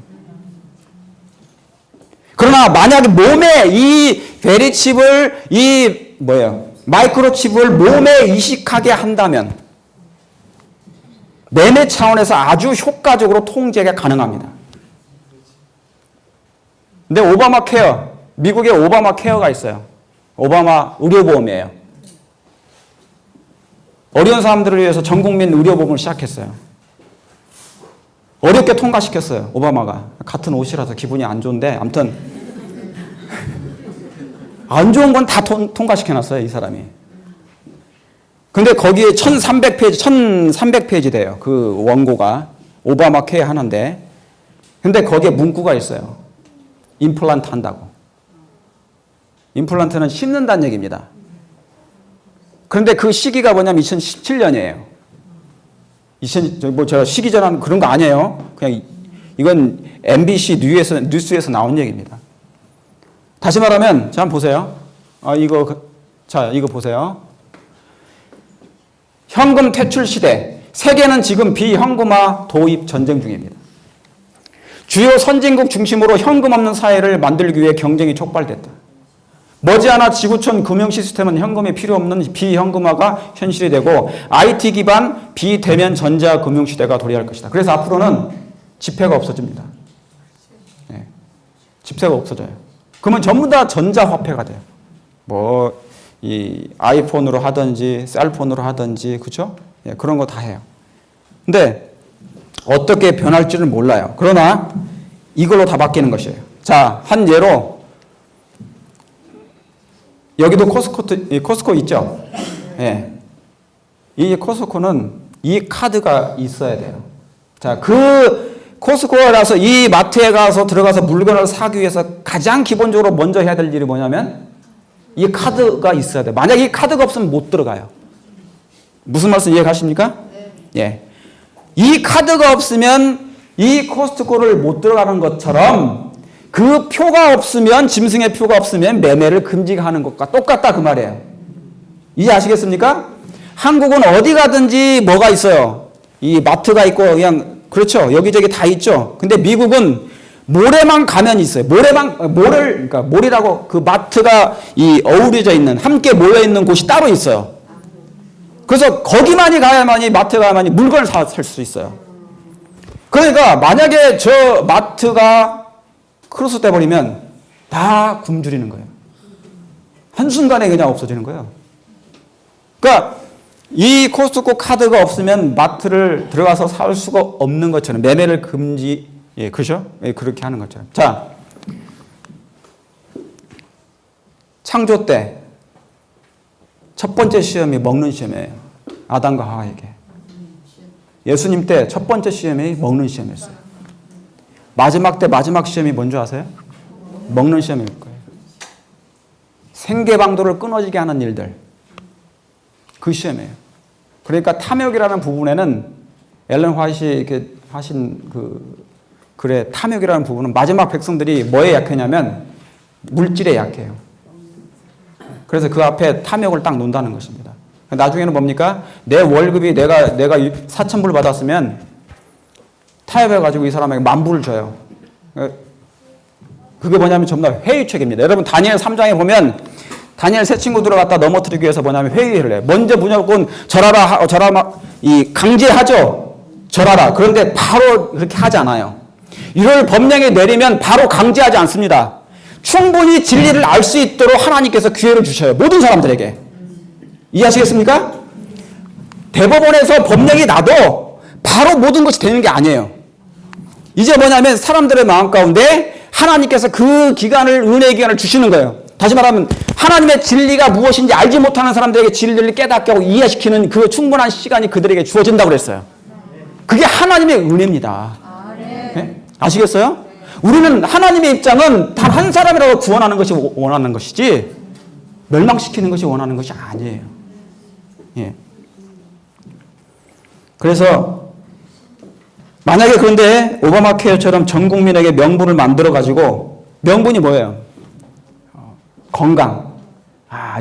그러나 만약에 몸에 이 베리칩을 마이크로칩을 몸에 이식하게 한다면 매매 차원에서 아주 효과적으로 통제가 가능합니다. 근데 오바마 케어, 미국에 오바마 케어가 있어요. 오바마 의료보험이에요. 어려운 사람들을 위해서 전국민 의료보험을 시작했어요. 어렵게 통과시켰어요. 오바마가. 같은 옷이라서 기분이 안 좋은데 아무튼 안 좋은 건 다 통과시켜놨어요. 이 사람이. 근데 거기에 1300페이지 돼요. 그 원고가. 오바마 케어 하는데. 근데 거기에 문구가 있어요. 임플란트 한다고. 임플란트는 심는다는 얘기입니다. 그런데 그 시기가 뭐냐면 2017년이에요. 제가 시기 전환 그런 거 아니에요. 그냥 이건 MBC 뉴스에서 나온 얘기입니다. 다시 말하면, 자, 한번 보세요. 이거 보세요. 현금 퇴출 시대. 세계는 지금 비현금화 도입 전쟁 중입니다. 주요 선진국 중심으로 현금 없는 사회를 만들기 위해 경쟁이 촉발됐다. 머지않아 지구촌 금융 시스템은 현금이 필요 없는 비현금화가 현실이 되고 IT 기반 비대면 전자 금융 시대가 도래할 것이다. 그래서 앞으로는 지폐가 없어집니다. 네. 지폐가 없어져요. 그러면 전부 다 전자화폐가 돼요. 이 아이폰으로 하든지 셀폰으로 하든지 그렇죠? 예, 그런 거 다 해요. 근데 어떻게 변할지는 몰라요. 그러나 이걸로 다 바뀌는 것이에요. 자, 한 예로 여기도 코스코 있죠? 예. 이 코스코는 이 카드가 있어야 돼요. 자, 그 코스코에 가서 이 마트에 가서 들어가서 물건을 사기 위해서 가장 기본적으로 먼저 해야 될 일이 뭐냐면 이 카드가 있어야 돼요. 만약 이 카드가 없으면 못 들어가요. 무슨 말씀 이해가십니까? 예. 이 카드가 없으면 이 코스트코를 못 들어가는 것처럼 그 표가 없으면, 짐승의 표가 없으면 매매를 금지하는 것과 똑같다 그 말이에요. 이해 아시겠습니까? 한국은 어디 가든지 뭐가 있어요. 이 마트가 있고 그냥 그렇죠. 여기저기 다 있죠. 근데 미국은 모래만 가면 있어요. 그러니까 몰이라고 그 마트가 어우러져 있는, 함께 모여 있는 곳이 따로 있어요. 그래서 거기만이 가야만이, 마트 가야만이 물건을 살 수 있어요. 그러니까 만약에 저 마트가 크로스 돼버리면 다 굶주리는 거예요. 한순간에 그냥 없어지는 거예요. 그러니까 이 코스트코 카드가 없으면 마트를 들어가서 살 수가 없는 것처럼 매매를 금지, 예, 그죠? 예, 그렇게 하는 것처럼. 자, 창조 때 첫 번째 시험이 먹는 시험이에요. 아담과 하와에게. 예수님 때 첫 번째 시험이 먹는 시험이었어요. 마지막 때 마지막 시험이 뭔지 아세요? 먹는 시험일 거예요. 생계방도를 끊어지게 하는 일들. 그 시험이에요. 그러니까 탐욕이라는 부분에는 엘렌 화이트이 이렇게 하신 글의 탐욕이라는 부분은 마지막 백성들이 뭐에 약하냐면 물질에 약해요. 그래서 그 앞에 탐욕을 딱 놓는다는 것입니다. 나중에는 뭡니까? 내 월급이 내가 4,000불 받았으면 타협해가지고 이 사람에게 10,000불을 줘요. 그게 뭐냐면 전부 다 회유책입니다. 여러분 다니엘 3장에 보면 다니엘 세 친구 들어갔다 넘어뜨리기 위해서 뭐냐면 회의를 해요. 먼저 무조건 절하라, 강제하죠. 절하라. 그런데 바로 그렇게 하지 않아요. 이걸 법령에 내리면 바로 강제하지 않습니다. 충분히 진리를 알 수 있도록 하나님께서 기회를 주셔요. 모든 사람들에게. 이해하시겠습니까? 대법원에서 법령이 나도 바로 모든 것이 되는 게 아니에요. 이제 뭐냐면 사람들의 마음 가운데 하나님께서 그 기간을, 은혜의 기간을 주시는 거예요. 다시 말하면 하나님의 진리가 무엇인지 알지 못하는 사람들에게 진리를 깨닫게 하고 이해시키는 그 충분한 시간이 그들에게 주어진다고 그랬어요. 그게 하나님의 은혜입니다. 네? 아시겠어요? 우리는 하나님의 입장은 단 한 사람이라도 구원하는 것이 원하는 것이지 멸망시키는 것이 원하는 것이 아니에요. 예. 그래서 만약에 그런데 오바마 케어처럼 전 국민에게 명분을 만들어 가지고 명분이 뭐예요? 건강.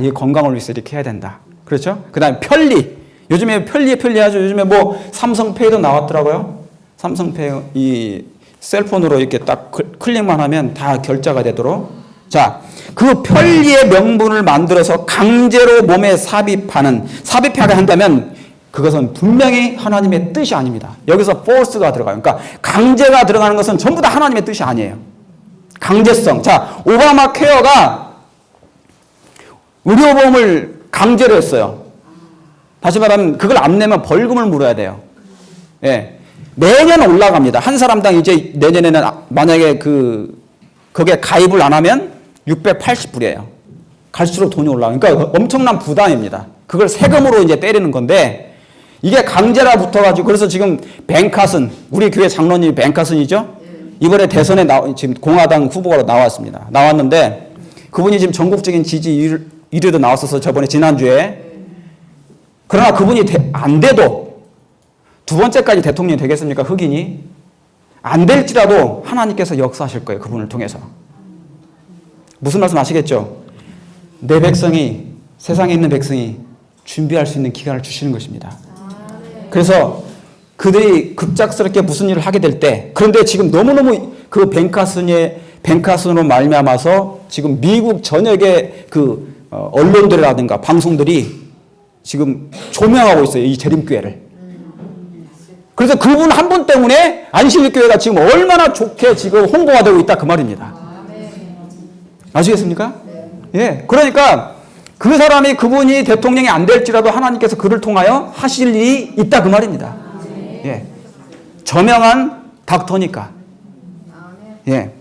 이 건강을 위해서 이렇게 해야 된다. 그렇죠? 그 다음에 편리. 요즘에 편리하죠. 요즘에 뭐 삼성페이도 나왔더라고요. 삼성페이 이 셀폰으로 이렇게 딱 클릭만 하면 다 결제가 되도록. 자, 그 편리의 명분을 만들어서 강제로 몸에 삽입하게 한다면 그것은 분명히 하나님의 뜻이 아닙니다. 여기서 force가 들어가요. 그러니까 강제가 들어가는 것은 전부 다 하나님의 뜻이 아니에요. 강제성. 자, 오바마 케어가 의료보험을 강제로 했어요. 다시 말하면 그걸 안 내면 벌금을 물어야 돼요. 예. 매년 올라갑니다. 한 사람당 이제 내년에는 만약에 거기에 가입을 안 하면 680불이에요. 갈수록 돈이 올라가요. 그러니까 엄청난 부담입니다. 그걸 세금으로 이제 때리는 건데 이게 강제라 붙어가지고 그래서 지금 벤카슨, 우리 교회 장로님이 벤카슨이죠? 이번에 대선에 지금 공화당 후보로 나왔는데 그분이 지금 전국적인 지지 1위로 나왔어서 저번에 지난주에. 그러나 그분이 안 돼도 두 번째까지 대통령이 되겠습니까? 흑인이. 안 될지라도 하나님께서 역사하실 거예요. 그분을 통해서. 무슨 말씀 아시겠죠? 내 백성이, 세상에 있는 백성이 준비할 수 있는 기간을 주시는 것입니다. 그래서 그들이 급작스럽게 무슨 일을 하게 될 때, 그런데 지금 너무너무 그 벤카슨으로 말미암아서 지금 미국 전역의 언론들이라든가 방송들이 지금 조명하고 있어요. 이 재림교회를. 그래서 그분 한 분 때문에 안식일교회가 지금 얼마나 좋게 지금 홍보가 되고 있다 그 말입니다. 아시겠습니까? 예. 그러니까 그분이 대통령이 안 될지라도 하나님께서 그를 통하여 하실 일이 있다 그 말입니다. 예. 저명한 닥터니까. 예.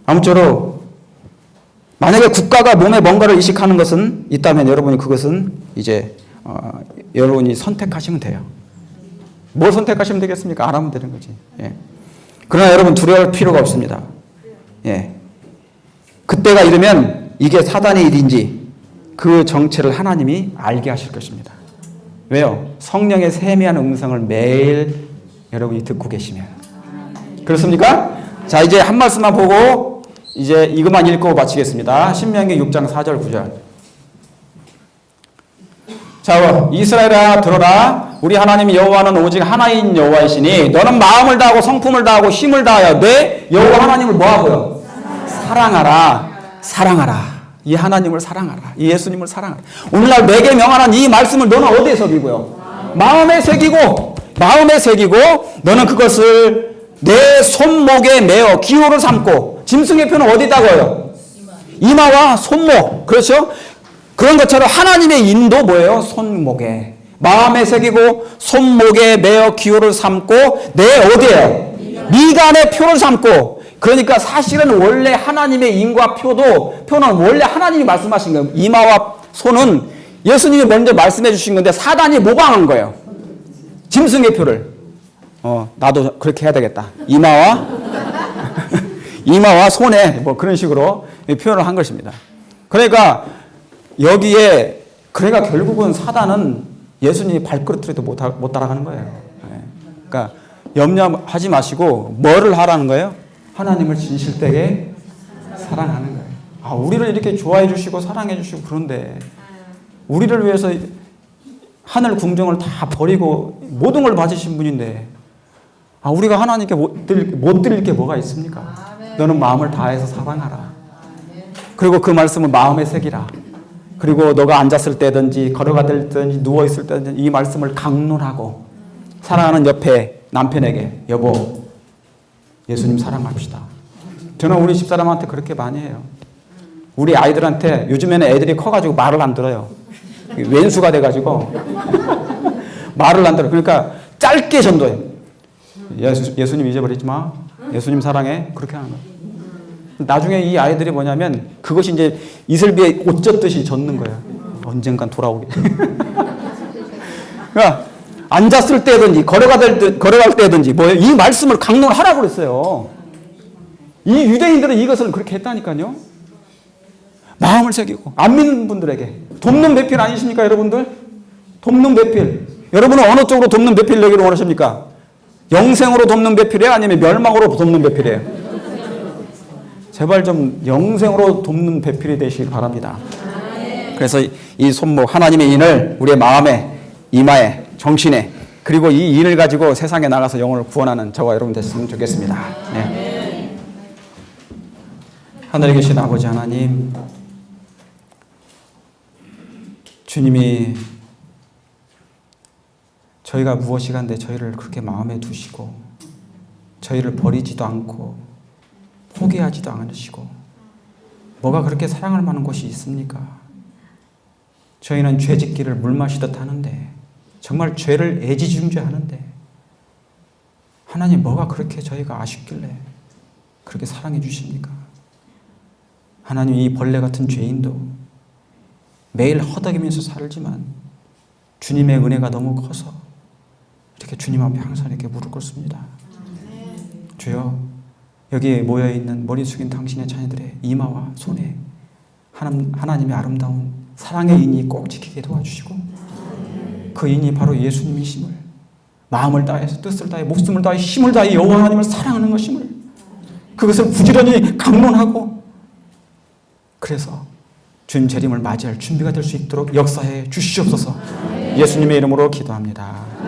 아무쪼록 만약에 국가가 몸에 뭔가를 이식하는 것은 있다면 여러분이 그것은 이제 여러분이 선택하시면 돼요. 뭘 선택하시면 되겠습니까? 알아면 되는 거지. 예. 그러나 여러분 두려워할 필요가 없습니다. 예. 그때가 이르면 이게 사단의 일인지 그 정체를 하나님이 알게 하실 것입니다. 왜요? 성령의 세미한 음성을 매일 여러분이 듣고 계시면. 그렇습니까? 자, 이제 한 말씀만 보고 이제 이것만 읽고 마치겠습니다. 신명기 6장 4절 9절. 자, 이스라엘아 들어라. 우리 하나님 여호와는 오직 하나인 여호와이시니 너는 마음을 다하고 성품을 다하고 힘을 다하여 내 여호와 하나님을 뭐하고요? 사랑하라. 이 하나님을 사랑하라. 이 예수님을 사랑하라. 오늘날 내게 명하는 이 말씀을 너는 어디에 새기고요? 마음에 새기고 너는 그것을 내 손목에 매어 기호를 삼고. 짐승의 표는 어디다고요? 이마와 손목. 그렇죠? 그런 것처럼 하나님의 인도 뭐예요? 손목에. 마음에 새기고 손목에 매어 기호를 삼고 내 어디에요? 미간에 표를 삼고. 그러니까 사실은 원래 하나님의 인과 표는 원래 하나님이 말씀하신 거예요. 이마와 손은 예수님이 먼저 말씀해 주신 건데 사단이 모방한 거예요. 짐승의 표를. 나도 그렇게 해야 되겠다. 이마와 손에 뭐 그런 식으로 표현을 한 것입니다. 그러니까 여기에 그러니까 결국은 사단은 예수님이 발걸음도 못 따라가는 거예요. 그러니까 염려하지 마시고 뭐를 하라는 거예요? 하나님을 진실되게 사랑하는 거예요. 우리를 이렇게 좋아해 주시고 사랑해 주시고 그런데 우리를 위해서 하늘 궁정을 다 버리고 모든 걸 받으신 분인데 우리가 하나님께 못 드릴 게 뭐가 있습니까? 너는 마음을 다해서 사랑하라. 그리고 그 말씀을 마음에 새기라. 그리고 너가 앉았을 때든지 걸어가든지 누워있을 때든지 이 말씀을 강론하고 사랑하는 옆에 남편에게 여보 예수님 사랑합시다. 저는 우리 집사람한테 그렇게 많이 해요. 우리 아이들한테 요즘에는 애들이 커가지고 말을 안 들어요. 왼수가 돼가지고 말을 안 들어요. 그러니까 짧게 전도해요. 예수님 잊어버리지 마. 예수님 사랑해. 그렇게 하는 거예요. 나중에 이 아이들이 뭐냐면 그것이 이제 이슬비에 옷 젖듯이 젖는 거예요. 언젠간 돌아오게. 그러니까 앉았을 때든지 걸어갈 때든지 이 말씀을 강론하라고 그랬어요. 이 유대인들은 이것을 그렇게 했다니까요. 마음을 새기고 안 믿는 분들에게 돕는 배필 아니십니까 여러분들? 돕는 배필. 여러분은 어느 쪽으로 돕는 배필 내기를 원하십니까? 영생으로 돕는 배필이에요? 아니면 멸망으로 돕는 배필이에요? 제발 좀 영생으로 돕는 배필이 되시길 바랍니다. 그래서 이 손목 하나님의 인을 우리의 마음에 이마에 정신에 그리고 이 인을 가지고 세상에 나가서 영혼을 구원하는 저와 여러분 됐으면 좋겠습니다. 네. 하늘에 계신 아버지 하나님, 주님이 저희가 무엇이 간데 저희를 그렇게 마음에 두시고 저희를 버리지도 않고 포기하지도 않으시고 뭐가 그렇게 사랑할 만한 것이 있습니까? 저희는 죄 짓기를 물 마시듯 하는데 정말 죄를 애지중지하는데 하나님 뭐가 그렇게 저희가 아쉽길래 그렇게 사랑해 주십니까? 하나님 이 벌레 같은 죄인도 매일 허덕이면서 살지만 주님의 은혜가 너무 커서 이렇게 주님 앞에 항상 이렇게 무릎 꿇습니다. 주여 여기에 모여있는 머리 숙인 당신의 자녀들의 이마와 손에 하나님의 아름다운 사랑의 인이 꼭 지키게 도와주시고 그 인이 바로 예수님이심을 마음을 다해서 뜻을 다해 목숨을 다해 힘을 다해 여호와 하나님을 사랑하는 것임을 그것을 부지런히 강론하고 그래서 주님 재림을 맞이할 준비가 될 수 있도록 역사해 주시옵소서. 예수님의 이름으로 기도합니다.